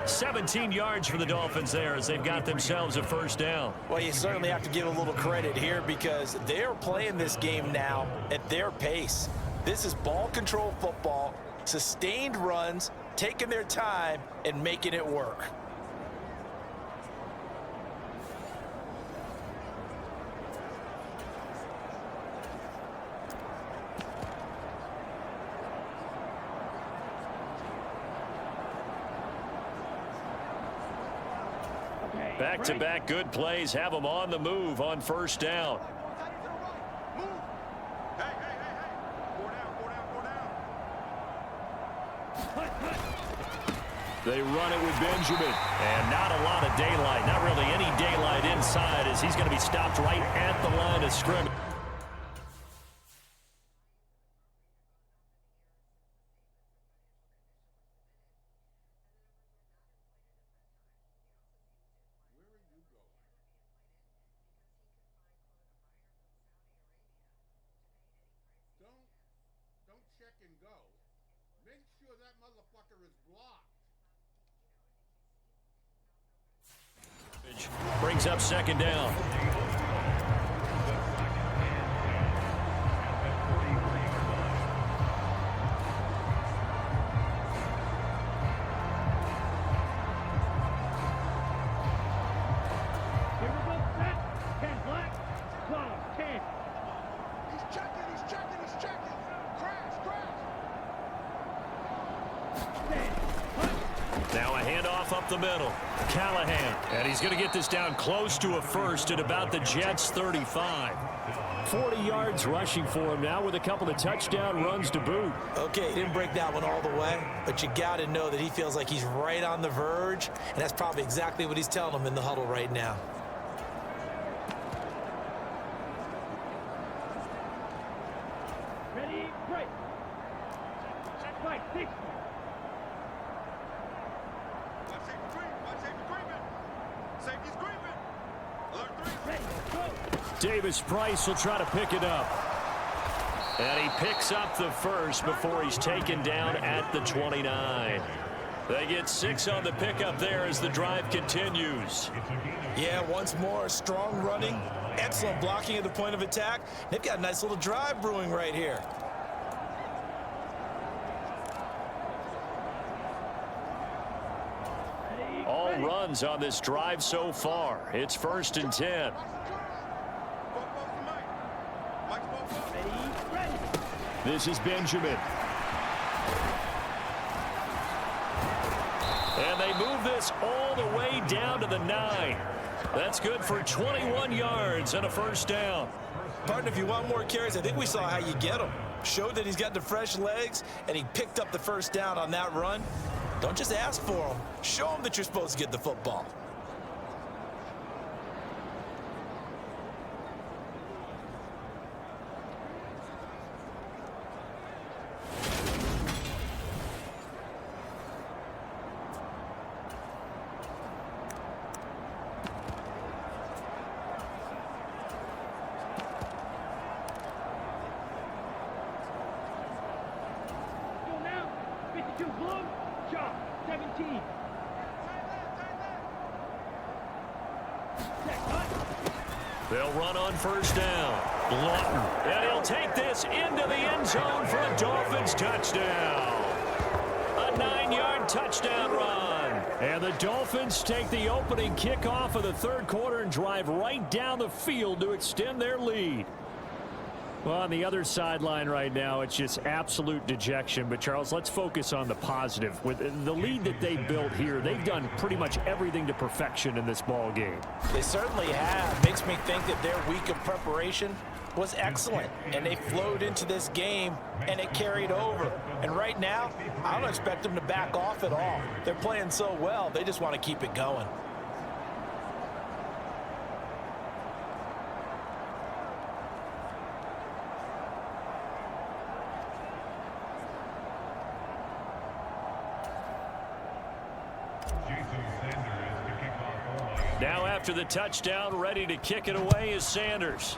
17 yards for the Dolphins there as they've got themselves a first down. Well, you certainly have to give a little credit here because they're playing this game now at their pace. This is ball control football, sustained runs, taking their time and making it work. Back-to-back good plays have them on the move on first down. They run it with Benjamin. And not a lot of daylight, not really any daylight inside, as he's going to be stopped right at the line of scrimmage. Don't check and go. Make sure that motherfucker is blocked. Brings up second down. Now a handoff up the middle. Callahan. And he's going to get this down close to a first at about the Jets' 35. 40 yards rushing for him now with a couple of touchdown runs to boot. Okay, he didn't break that one all the way, but you got to know that he feels like he's right on the verge, and that's probably exactly what he's telling them in the huddle right now. Ready, break. Fight, six. Davis Price will try to pick it up. And he picks up the first before he's taken down at the 29. They get 6 on the pickup there as the drive continues. Yeah, once more, strong running, excellent blocking at the point of attack. They've got a nice little drive brewing right here. All runs on this drive so far. It's 1st and 10. This is Benjamin. And they move this all the way down to the 9. That's good for 21 yards and a first down. Partner, if you want more carries, I think we saw how you get them. Showed that he's got the fresh legs, and he picked up the first down on that run. Don't just ask for them. Show them that you're supposed to get the football. Go now. 52 blue. Chop. 17. They'll run on first down. Lawton. And he'll take this into the end zone for a Dolphins touchdown. A 9-yard touchdown run. And the Dolphins take the opening kickoff of the third quarter and drive right down the field to extend their lead. Well, on the other sideline right now, it's just absolute dejection. But, Charles, let's focus on the positive. With the lead that they built here, they've done pretty much everything to perfection in this ball game. They certainly have. Makes me think that their week of preparation was excellent, and they flowed into this game, and it carried over. And right now, I don't expect them to back off at all. They're playing so well, they just want to keep it going. Now after the touchdown, ready to kick it away is Sanders.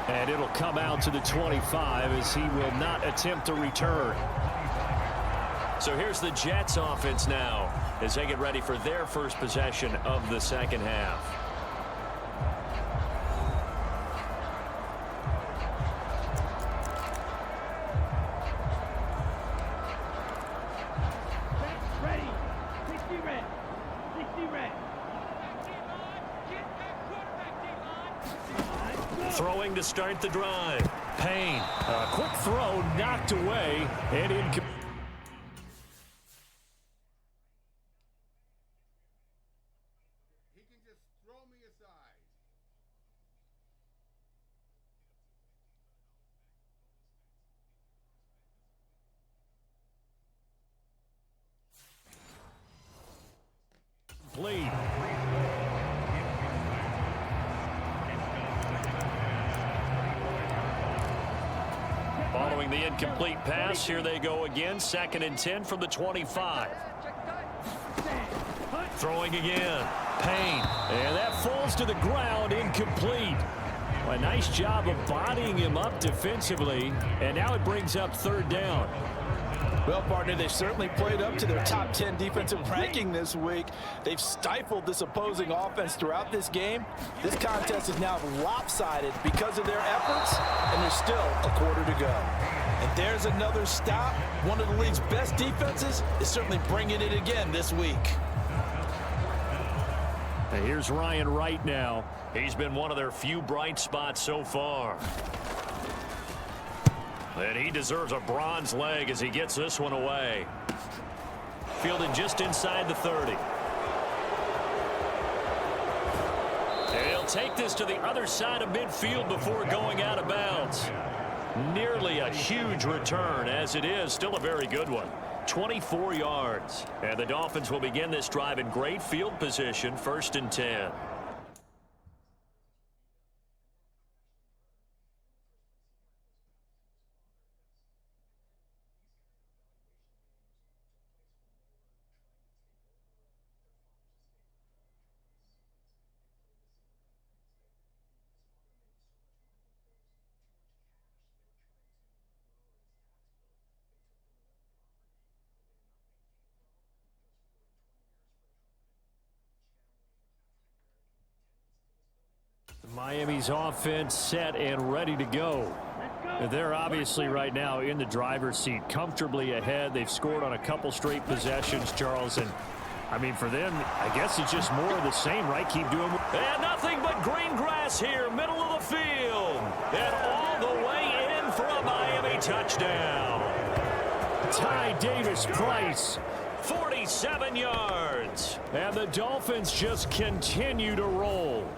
And it'll come out to the 25 as he will not attempt to return. So here's the Jets offense now as they get ready for their first possession of the second half. Ready. 60 red. 60 red. Throwing to start the drive. Payne. A quick throw knocked away and incomplete. He can just throw me aside. throwing the incomplete pass. Here they go again. 2nd and 10 from the 25. Throwing again. Payne. And that falls to the ground, incomplete. A nice job of bodying him up defensively. And now it brings up 3rd down. Well, partner, they've certainly played up to their top 10 defensive ranking this week. They've stifled this opposing offense throughout this game. This contest is now lopsided because of their efforts, and there's still a quarter to go. And there's another stop. One of the league's best defenses is certainly bringing it again this week. And here's Ryan Wright now. He's been one of their few bright spots so far. And he deserves a bronze leg as he gets this one away. Fielded just inside the 30. And he'll take this to the other side of midfield before going out of bounds. Nearly a huge return, as it is still a very good one. 24 yards. And the Dolphins will begin this drive in great field position, 1st and 10. Miami's offense set and ready to go. They're obviously right now in the driver's seat, comfortably ahead. They've scored on a couple straight possessions, Charles. And, I mean, for them, I guess it's just more of the same, right? Keep doing it. And nothing but green grass here, middle of the field. And all the way in for a Miami touchdown. Ty Davis-Price. 47 yards. And the Dolphins just continue to roll.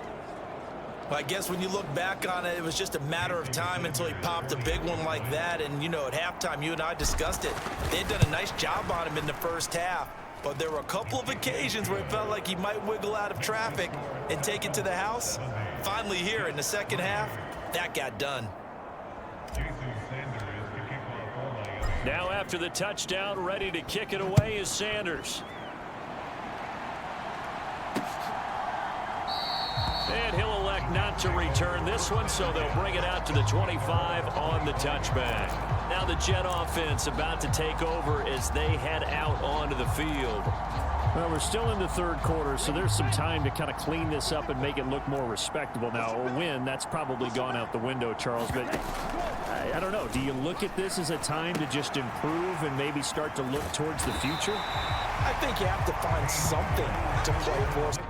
Well, I guess when you look back on it, it was just a matter of time until he popped a big one like that. And, you know, at halftime, you and I discussed it. They had done a nice job on him in the first half. But there were a couple of occasions where it felt like he might wiggle out of traffic and take it to the house. Finally here in the second half, that got done. Now after the touchdown, ready to kick it away is Sanders. And he'll elect not to return this one, so they'll bring it out to the 25 on the touchback. Now the Jet offense about to take over as they head out onto the field. Well, we're still in the 3rd quarter, so there's some time to kind of clean this up and make it look more respectable. Now, a win, that's probably gone out the window, Charles. But I don't know. Do you look at this as a time to just improve and maybe start to look towards the future? I think you have to find something to play for.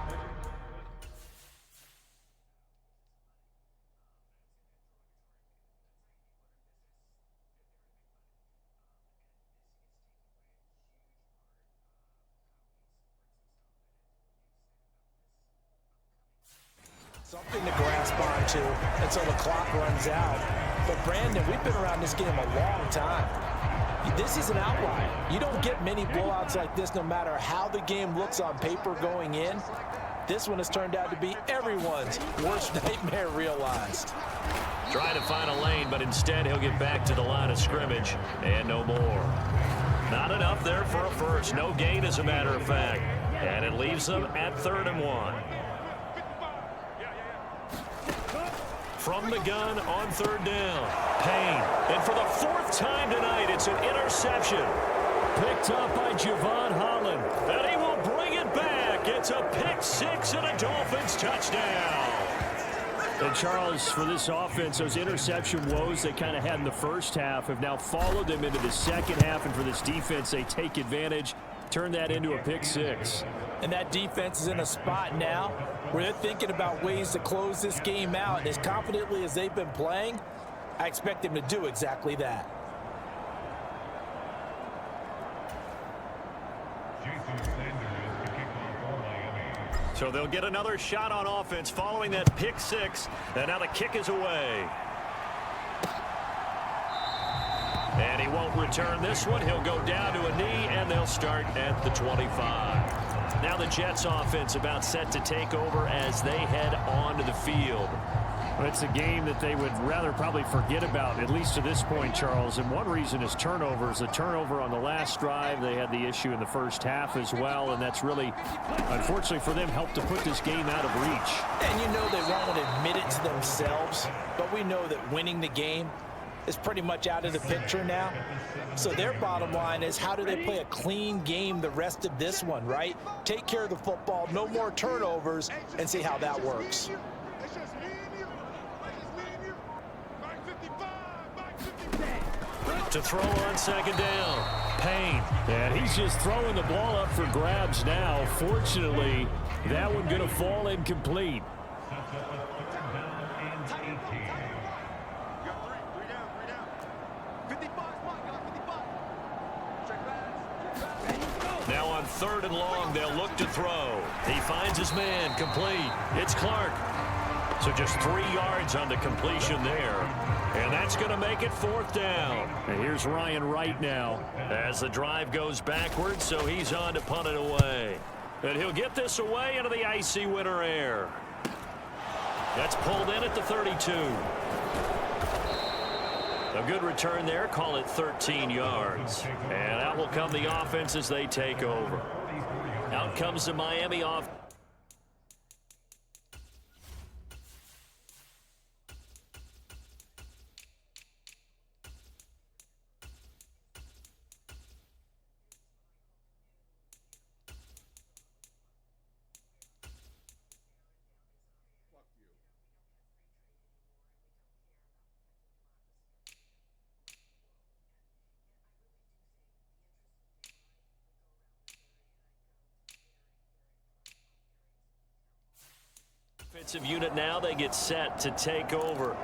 Something to grasp onto until the clock runs out. But, Brandon, we've been around this game a long time. This is an outlier. You don't get many blowouts like this no matter how the game looks on paper going in. This one has turned out to be everyone's worst nightmare realized. Trying to find a lane, but instead he'll get back to the line of scrimmage. And no more. Not enough there for a first. No gain, as a matter of fact. And it leaves them at 3rd and 1. From the gun on 3rd down. Payne. And for the 4th time tonight, it's an interception. Picked up by Javon Holland. And he will bring it back. It's a pick 6 and a Dolphins touchdown. And Charles, for this offense, those interception woes they kind of had in the first half have now followed them into the second half. And for this defense, they take advantage, turn that into a pick 6. And that defense is in a spot now where they're thinking about ways to close this game out. And as confidently as they've been playing, I expect them to do exactly that. So they'll get another shot on offense following that pick 6. And now the kick is away. And he won't return this one. He'll go down to a knee, and they'll start at the 25. Now the Jets offense about set to take over as they head onto the field. It's a game that they would rather probably forget about, at least to this point, Charles. And one reason is turnovers. The turnover on the last drive, they had the issue in the first half as well, and that's really, unfortunately for them, helped to put this game out of reach. And you know they won't admit it to themselves, but we know that winning the game is pretty much out of the picture now. So their bottom line is, how do they play a clean game the rest of this one, right? Take care of the football, no more turnovers, and see how that works. To throw on second down, Payne. And he's just throwing the ball up for grabs now. Fortunately, that one going to fall incomplete. Now on 3rd and long, they'll look to throw. He finds his man, complete. It's Clark. So just 3 yards on the completion there. And that's going to make it 4th down. And here's Ryan Wright now. As the drive goes backwards, so he's on to punt it away. And he'll get this away into the icy winter air. That's pulled in at the 32. A good return there. Call it 13 yards. And out will come the offense as they take over. Out comes the Miami offense. Offensive unit now, they get set to take over.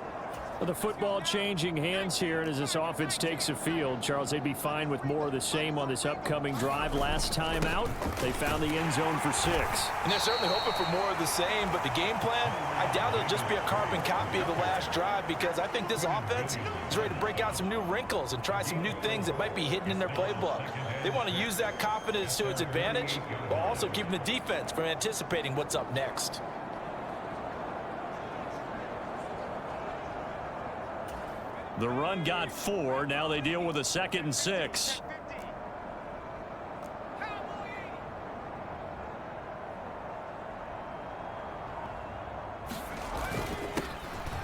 Well, the football changing hands here, and as this offense takes the field, Charles, they'd be fine with more of the same on this upcoming drive. Last time out, they found the end zone for 6. And they're certainly hoping for more of the same, but the game plan, I doubt it'll just be a carbon copy of the last drive, because I think this offense is ready to break out some new wrinkles and try some new things that might be hidden in their playbook. They want to use that confidence to its advantage, while also keeping the defense from anticipating what's up next. The run got 4. Now they deal with a 2nd and 6.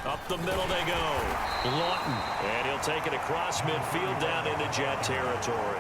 Up the middle they go. Lawton. And he'll take it across midfield down into Jet territory.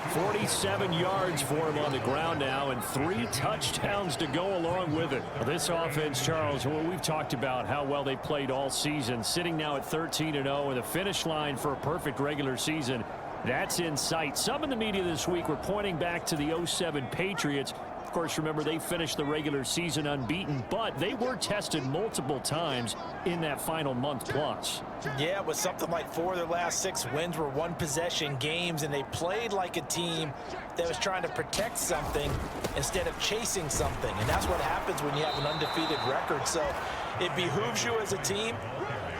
47 yards for him on the ground now, and 3 touchdowns to go along with it. This offense, Charles, well, we've talked about how well they played all season, sitting now at 13-0, and the finish line for a perfect regular season, that's in sight. Some in the media this week were pointing back to the 07 Patriots. Of course, remember, they finished the regular season unbeaten, but they were tested multiple times in that final month plus. Yeah, it was something like 4 of their last 6 wins were one-possession games, and they played like a team that was trying to protect something instead of chasing something. And that's what happens when you have an undefeated record. So it behooves you as a team,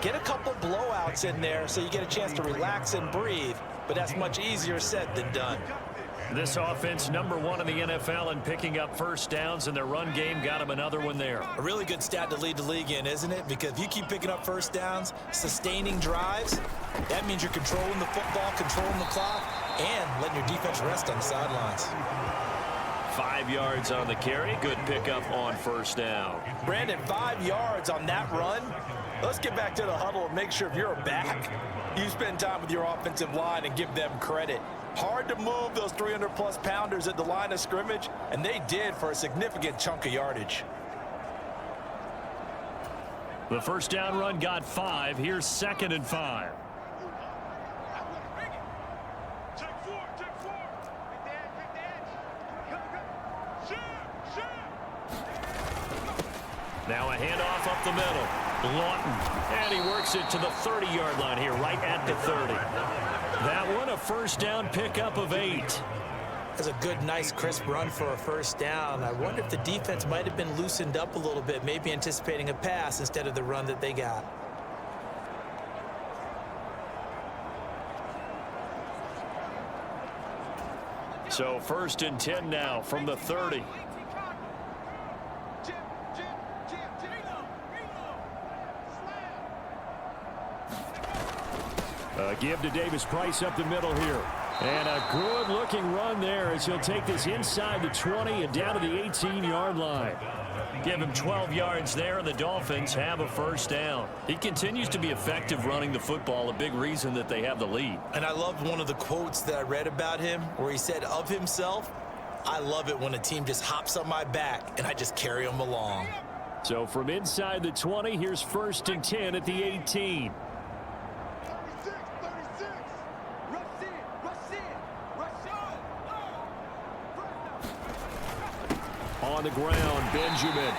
get a couple blowouts in there so you get a chance to relax and breathe. But that's much easier said than done. This offense, #1 in the NFL in picking up first downs, and their run game got them another one there. A really good stat to lead the league in, isn't it? Because if you keep picking up first downs, sustaining drives, that means you're controlling the football, controlling the clock, and letting your defense rest on the sidelines. 5 yards on the carry. Good pickup on first down. Brandon, 5 yards on that run. Let's get back to the huddle and make sure if you're a back, you spend time with your offensive line and give them credit. Hard to move those 300-plus pounders at the line of scrimmage, and they did for a significant chunk of yardage. The first down run got 5. Here's 2nd and 5. Now a handoff up the middle. Lawton, and he works it to the 30-yard line here, right at the 30. That one, a first down pickup of 8. That's a good, nice, crisp run for a first down. I wonder if the defense might have been loosened up a little bit, maybe anticipating a pass instead of the run that they got. So 1st and 10 now from the 30. A give to Davis-Price up the middle here. And a good-looking run there as he'll take this inside the 20 and down to the 18-yard line. Give him 12 yards there, and the Dolphins have a first down. He continues to be effective running the football, a big reason that they have the lead. And I love one of the quotes that I read about him where he said of himself, "I love it when a team just hops on my back and I just carry them along." So from inside the 20, here's 1st and 10 at the 18. 36. Rush in. On the ground, Benjamin.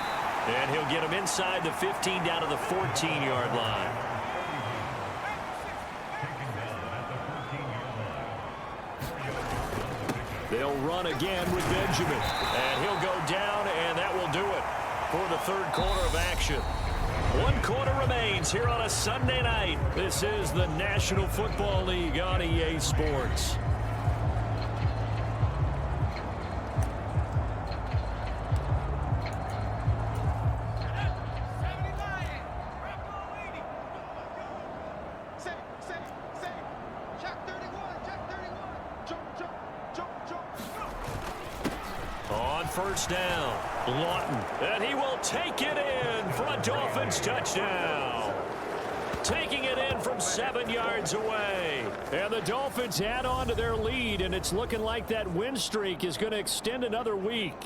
And he'll get him inside the 15 down to the 14-yard line. They'll run again with Benjamin. And he'll go down, and that will do it for the third quarter of action. 1 quarter remains here on a Sunday night. This is the National Football League on EA Sports. On first down, Lawton, and he will take it in for a Dolphins touchdown. Taking it in from 7 yards away. And the Dolphins add on to their lead, and it's looking like that win streak is going to extend another week.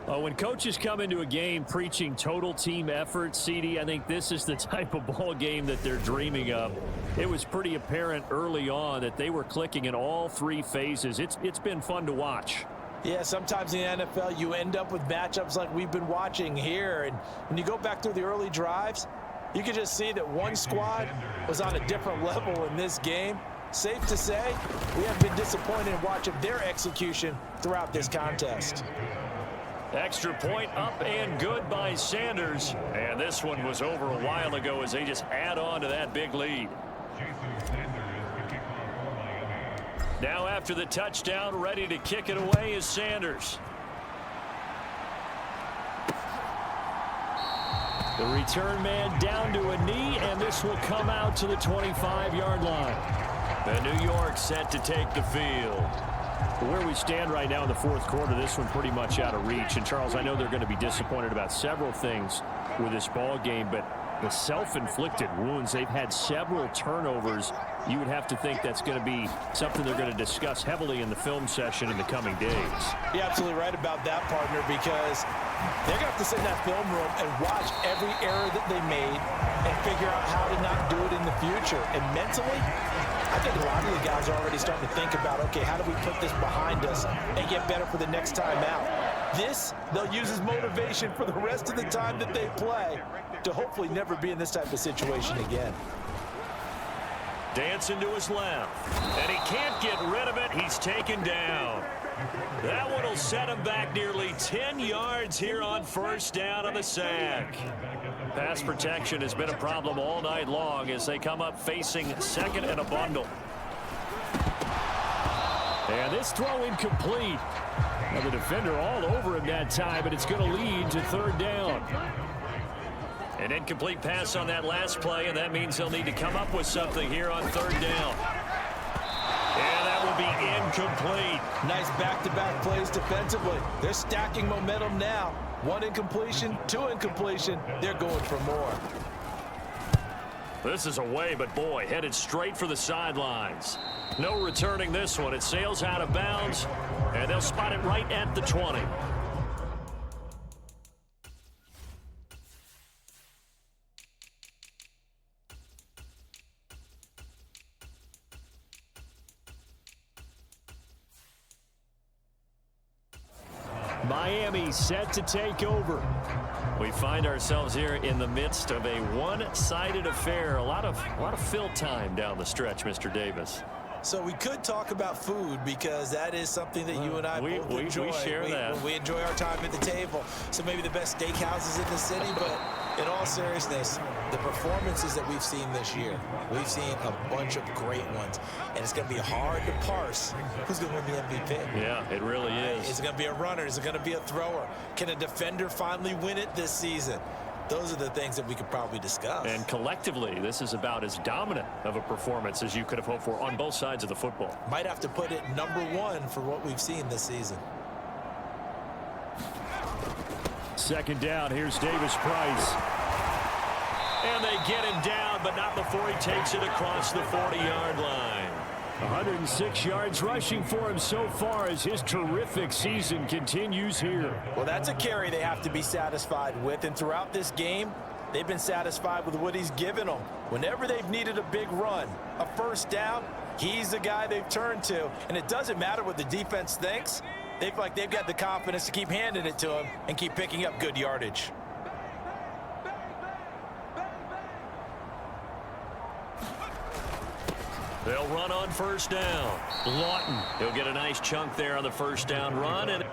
When coaches come into a game preaching total team effort, CD, I think this is the type of ball game that they're dreaming of. It was pretty apparent early on that they were clicking in all 3 phases. It's been fun to watch. Yeah, sometimes in the NFL you end up with matchups like we've been watching here. And when you go back through the early drives, you can just see that one squad was on a different level in this game. Safe to say, we have been disappointed in watching their execution throughout this contest. Extra point up and good by Sanders. And this one was over a while ago as they just add on to that big lead. Now after the touchdown, ready to kick it away is Sanders. The return man down to a knee, and this will come out to the 25-yard line. And New York set to take the field. Where we stand right now in the fourth quarter, this one pretty much out of reach. And, Charles, I know they're going to be disappointed about several things with this ball game, but the self-inflicted wounds, they've had several turnovers. You would have to think that's going to be something they're going to discuss heavily in the film session in the coming days. You're absolutely right about that, partner, because they're going to have to sit in that film room and watch every error that they made and figure out how to not do it in the future. And mentally, I think a lot of the guys are already starting to think about, okay, how do we put this behind us and get better for the next time out? This, they'll use as motivation for the rest of the time that they play to hopefully never be in this type of situation again. Dancing to his left, and he can't get rid of it. He's taken down. That one will set him back nearly 10 yards here on first down on the sack. Pass protection has been a problem all night long as they come up facing second and a bundle. And this throw incomplete. Now the defender all over him that time, but it's going to lead to third down. An incomplete pass on that last play, and that means they'll need to come up with something here on third down. And that will be incomplete. Nice back-to-back plays defensively. They're stacking momentum now. 1 incompletion, 2 incompletion. They're going for more. This is away, but boy, headed straight for the sidelines. No returning this one. It sails out of bounds, and they'll spot it right at the 20. Miami set to take over. We find ourselves here in the midst of a one-sided affair. A lot of fill time down the stretch, Mr. Davis. So we could talk about food because that is something that you and I both enjoy. We share that. We enjoy our time at the table. So maybe the best steakhouses in the city, but in all seriousness, the performances that we've seen this year, we've seen a bunch of great ones. And it's going to be hard to parse who's going to win the MVP. Yeah, it really is. Is it going to be a runner? Is it going to be a thrower? Can a defender finally win it this season? Those are the things that we could probably discuss. And collectively, this is about as dominant of a performance as you could have hoped for on both sides of the football. Might have to put it #1 for what we've seen this season. Second down, here's Davis Price. And they get him down, but not before he takes it across the 40-yard line. 106 yards rushing for him so far as his terrific season continues here. Well, that's a carry they have to be satisfied with, and throughout this game, they've been satisfied with what he's given them. Whenever they've needed a big run, a first down, he's the guy they've turned to, and it doesn't matter what the defense thinks. They feel like they've got the confidence to keep handing it to him and keep picking up good yardage. They'll run on first down. Lawton, he'll get a nice chunk there on the first down run. And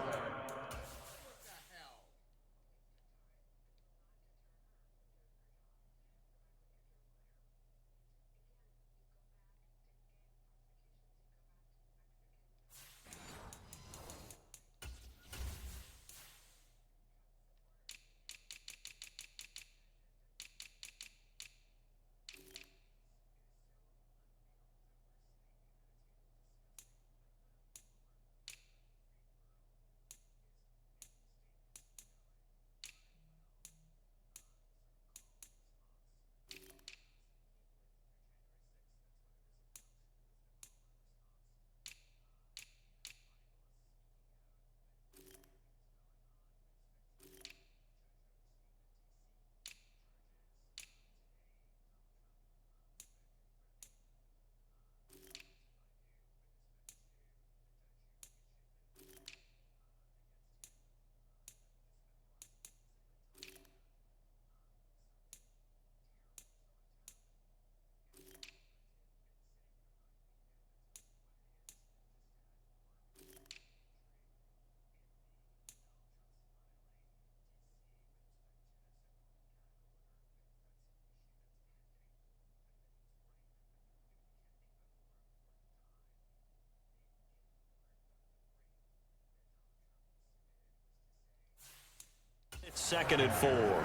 it's 2nd and 4.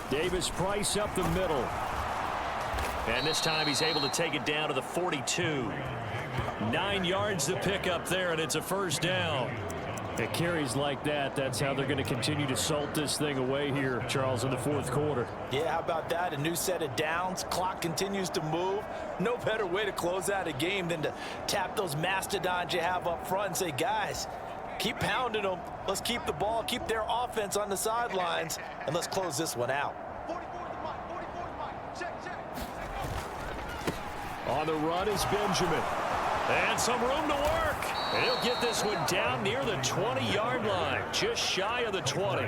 Davis Price up the middle. And this time he's able to take it down to the 42. 9 yards to pick up there, and it's a first down. It carries like that. That's how they're going to continue to salt this thing away here, Charles, in the 4th quarter. Yeah, how about that? A new set of downs. Clock continues to move. No better way to close out a game than to tap those mastodons you have up front and say, guys, keep pounding them. Let's keep the ball, keep their offense on the sidelines, and let's close this one out. On the run is Benjamin. And some room to work. And he'll get this one down near the 20-yard line, just shy of the 20.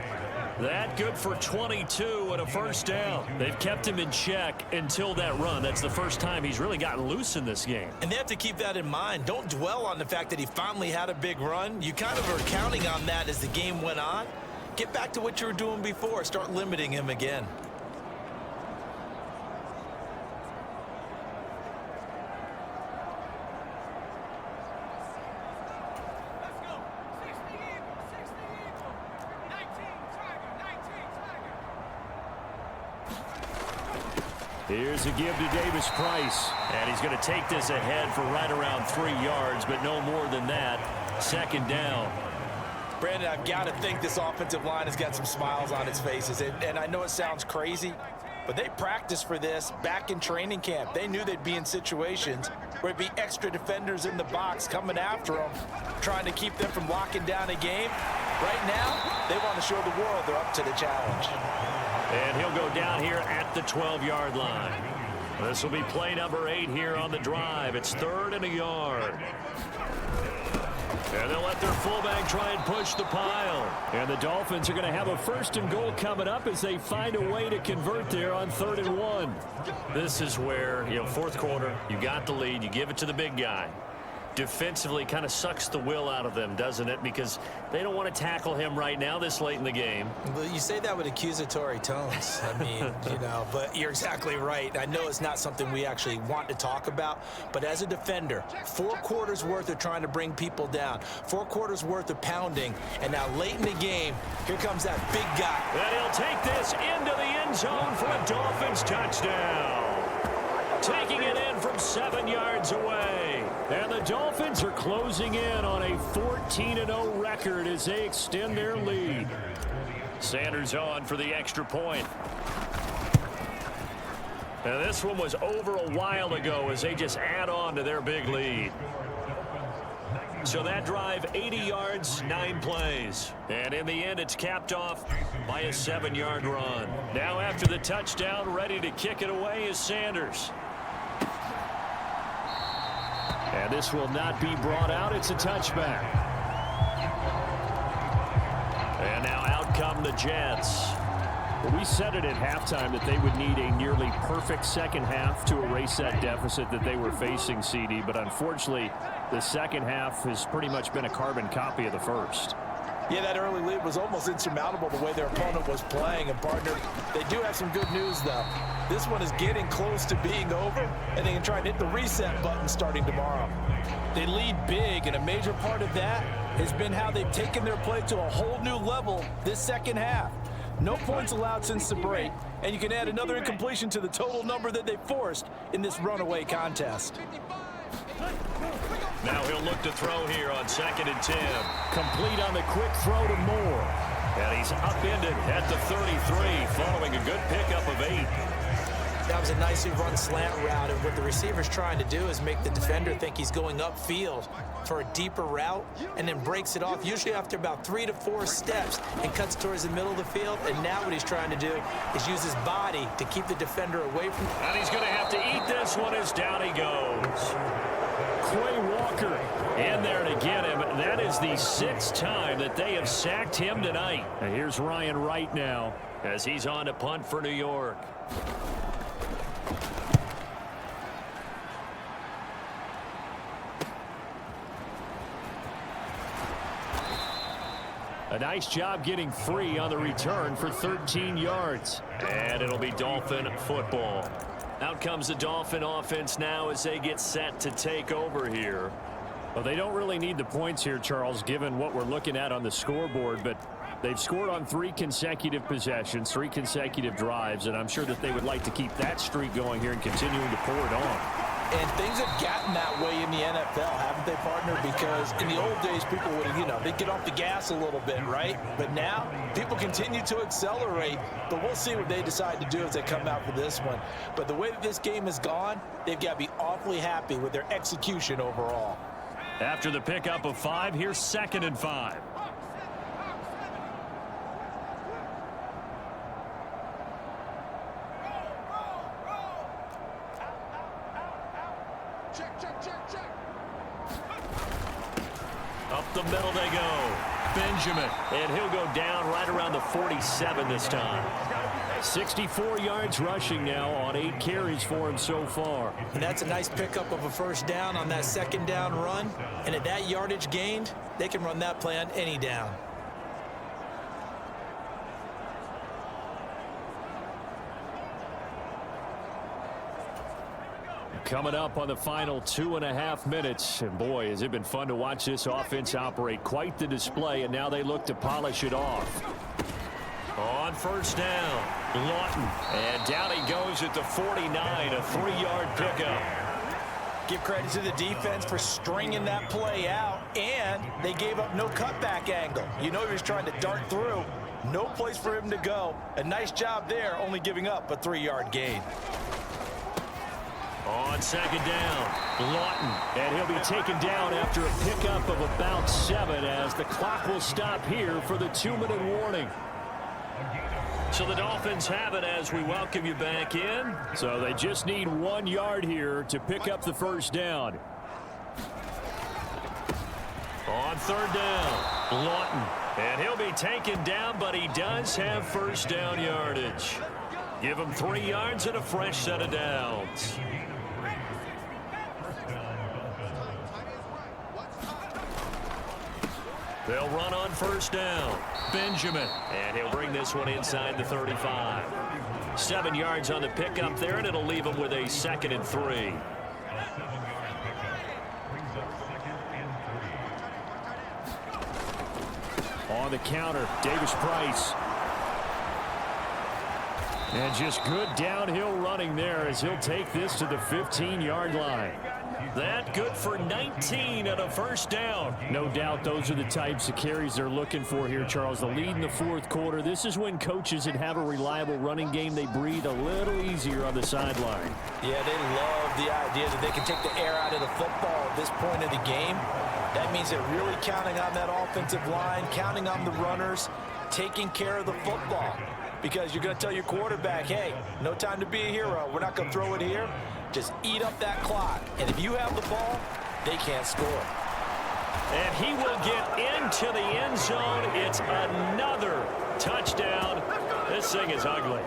That good for 22 and a first down. They've kept him in check until that run. That's the first time he's really gotten loose in this game. And they have to keep that in mind. Don't dwell on the fact that he finally had a big run. You kind of are counting on that as the game went on. Get back to what you were doing before. Start limiting him again. Here's a give to Davis Price. And he's going to take this ahead for right around 3 yards, but no more than that. 2nd down. Brandon, I've got to think this offensive line has got some smiles on its faces. And I know it sounds crazy, but they practiced for this back in training camp. They knew they'd be in situations where it'd be extra defenders in the box coming after them, trying to keep them from locking down a game. Right now, they want to show the world they're up to the challenge. And he'll go down here at the 12-yard line. This will be play number 8 here on the drive. It's 3rd and a yard. And they'll let their fullback try and push the pile. And the Dolphins are going to have a 1st and goal coming up as they find a way to convert there on 3rd and 1. This is where, 4th quarter, you got the lead. You give it to the big guy. defensively kind of sucks the will out of them, doesn't it? Because they don't want to tackle him right now this late in the game. Well, you say that with accusatory tones. I mean, but you're exactly right. I know it's not something we actually want to talk about, but as a defender, 4 quarters worth of trying to bring people down, 4 quarters worth of pounding, and now late in the game, here comes that big guy. And he'll take this into the end zone for a Dolphins touchdown. Taking it in from 7 yards away. And the Dolphins are closing in on a 14-0 record as they extend their lead. Sanders on for the extra point. And this one was over a while ago as they just add on to their big lead. So that drive, 80 yards, 9 plays. And in the end, it's capped off by a 7-yard run. Now after the touchdown, ready to kick it away is Sanders. And this will not be brought out. It's a touchback. And now out come the Jets. Well, we said it at halftime that they would need a nearly perfect second half to erase that deficit that they were facing, CD. But unfortunately, the second half has pretty much been a carbon copy of the first. Yeah, that early lead was almost insurmountable the way their opponent was playing. And, partner, they do have some good news, though. This one is getting close to being over, and they can try and hit the reset button starting tomorrow. They lead big, and a major part of that has been how they've taken their play to a whole new level this second half. No points allowed since the break, and you can add another incompletion to the total number that they forced in this runaway contest. Now he'll look to throw here on 2nd and 10. Complete on the quick throw to Moore. And he's upended at the 33 following a good pickup of 8. That was a nicely run slant route, and what the receiver's trying to do is make the defender think he's going upfield for a deeper route and then breaks it off, usually after about 3 to 4 steps, and cuts towards the middle of the field. And now what he's trying to do is use his body to keep the defender away from him. And he's going to have to eat this one as down he goes. Quay Walker in there to get him. That is the 6th time that they have sacked him tonight. And here's Ryan Wright now as he's on to punt for New York. A nice job getting free on the return for 13 yards. And it'll be Dolphin football. Out comes the Dolphin offense now as they get set to take over here. Well, they don't really need the points here, Charles, given what we're looking at on the scoreboard, but they've scored on 3 consecutive possessions, 3 consecutive drives, and I'm sure that they would like to keep that streak going here and continuing to pour it on. And things have gotten that way in the NFL, haven't they, partner? Because in the old days, people would, they'd get off the gas a little bit, right? But now, people continue to accelerate. But we'll see what they decide to do as they come out for this one. But the way that this game has gone, they've got to be awfully happy with their execution overall. After the pickup of 5, here's 2nd and 5. Up the middle they go. Benjamin. And he'll go down right around the 47 this time. 64 yards rushing now on 8 carries for him so far. And that's a nice pickup of a first down on that 2nd down run. And at that yardage gained, they can run that play on any down. Coming up on the final 2.5 minutes. And boy, has it been fun to watch this offense operate. Quite the display, and now they look to polish it off. On first down, Lawton. And down he goes at the 49, a 3-yard pickup. Give credit to the defense for stringing that play out, and they gave up no cutback angle. He was trying to dart through. No place for him to go. A nice job there, only giving up a 3-yard gain. On 2nd down, Lawton. And he'll be taken down after a pickup of about 7 as the clock will stop here for the 2-minute warning. So the Dolphins have it as we welcome you back in. So they just need 1 yard here to pick up the first down. On 3rd down, Lawton. And he'll be taken down, but he does have first down yardage. Give him 3 yards and a fresh set of downs. They'll run on first down. Benjamin. And he'll bring this one inside the 35. 7 yards on the pickup there, and it'll leave him with a 2nd and 3. On the counter, Davis Price. And just good downhill running there as he'll take this to the 15-yard line. That good for 19 and a first down. No doubt those are the types of carries they're looking for here, Charles. The lead in the fourth quarter. This is when coaches that have a reliable running game, they breathe a little easier on the sideline. Yeah, they love the idea that they can take the air out of the football at this point of the game. That means they're really counting on that offensive line, counting on the runners, taking care of the football. Because you're going to tell your quarterback, hey, no time to be a hero. We're not going to throw it here. Just eat up that clock. And if you have the ball, they can't score. And he will get into the end zone. It's another touchdown. This thing is ugly.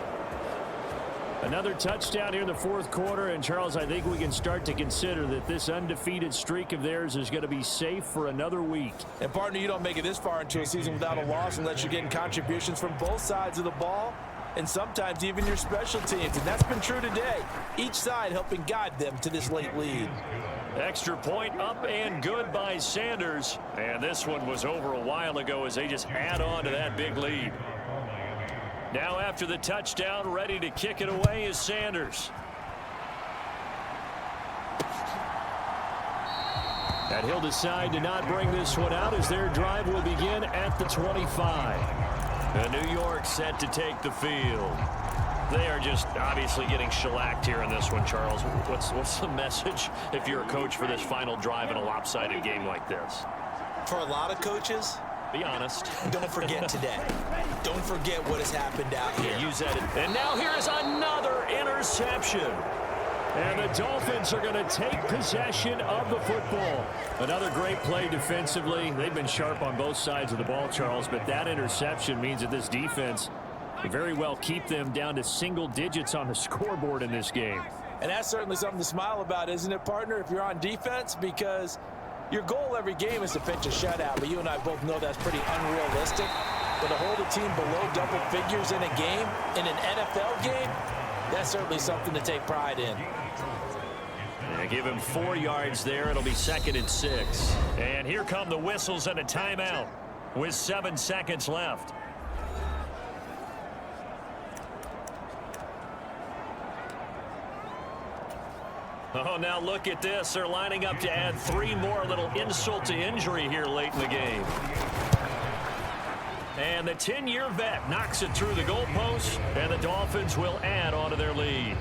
Another touchdown here in the fourth quarter. And, Charles, I think we can start to consider that this undefeated streak of theirs is going to be safe for another week. And, partner, you don't make it this far into a season without a loss unless you're getting contributions from both sides of the ball and sometimes even your special teams. And that's been true today. Each side helping guide them to this late lead. Extra point up and good by Sanders. And this one was over a while ago as they just add on to that big lead. Now after the touchdown, ready to kick it away is Sanders. And he'll decide to not bring this one out as their drive will begin at the 25. And New York set to take the field. They are just obviously getting shellacked here in this one, Charles. What's the message if you're a coach for this final drive in a lopsided game like this? For a lot of coaches, be honest. Don't forget today. Don't forget what has happened out here. Use that. And now here is another interception. And the Dolphins are going to take possession of the football. Another great play defensively. They've been sharp on both sides of the ball, Charles, but that interception means that this defense can very well keep them down to single digits on the scoreboard in this game. And that's certainly something to smile about, isn't it, partner, if you're on defense? Because your goal every game is to pitch a shutout, but you and I both know that's pretty unrealistic. But to hold a team below double figures in a game, in an NFL game, that's certainly something to take pride in. And give him 4 yards there. It'll be 2nd and 6. And here come the whistles and a timeout with 7 seconds left. Oh, now look at this. They're lining up to add 3 more. Little insult to injury here late in the game. And the 10-year vet knocks it through the goalpost, and the Dolphins will add on to their lead.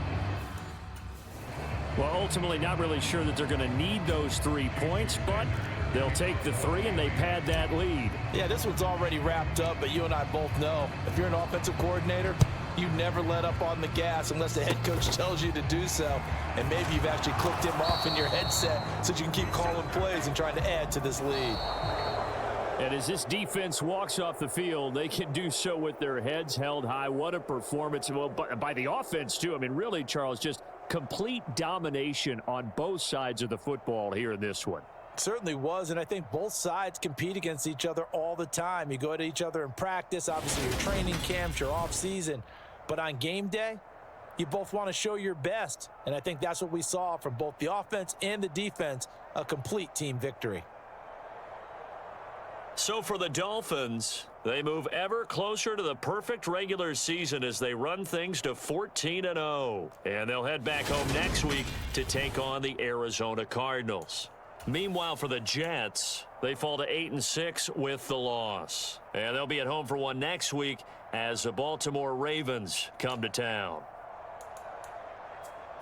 Well, ultimately not really sure that they're going to need those 3 points, but they'll take the 3 and they pad that lead. Yeah, this one's already wrapped up, but you and I both know if you're an offensive coordinator, you never let up on the gas unless the head coach tells you to do so. And maybe you've actually clicked him off in your headset so you can keep calling plays and trying to add to this lead. And as this defense walks off the field, they can do so with their heads held high. What a performance. Well, by the offense, too. I mean, really, Charles, just complete domination on both sides of the football here in this one. Certainly was, and I think both sides compete against each other all the time. You go to each other in practice, obviously your training camps, your off-season. But on game day, you both want to show your best. And I think that's what we saw from both the offense and the defense, a complete team victory. So for the Dolphins, they move ever closer to the perfect regular season as they run things to 14-0. And they'll head back home next week to take on the Arizona Cardinals. Meanwhile, for the Jets, they fall to 8-6 with the loss. And they'll be at home for one next week as the Baltimore Ravens come to town.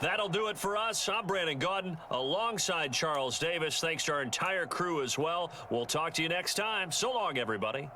That'll do it for us. I'm Brandon Gaudin alongside Charles Davis. Thanks to our entire crew as well. We'll talk to you next time. So long, everybody.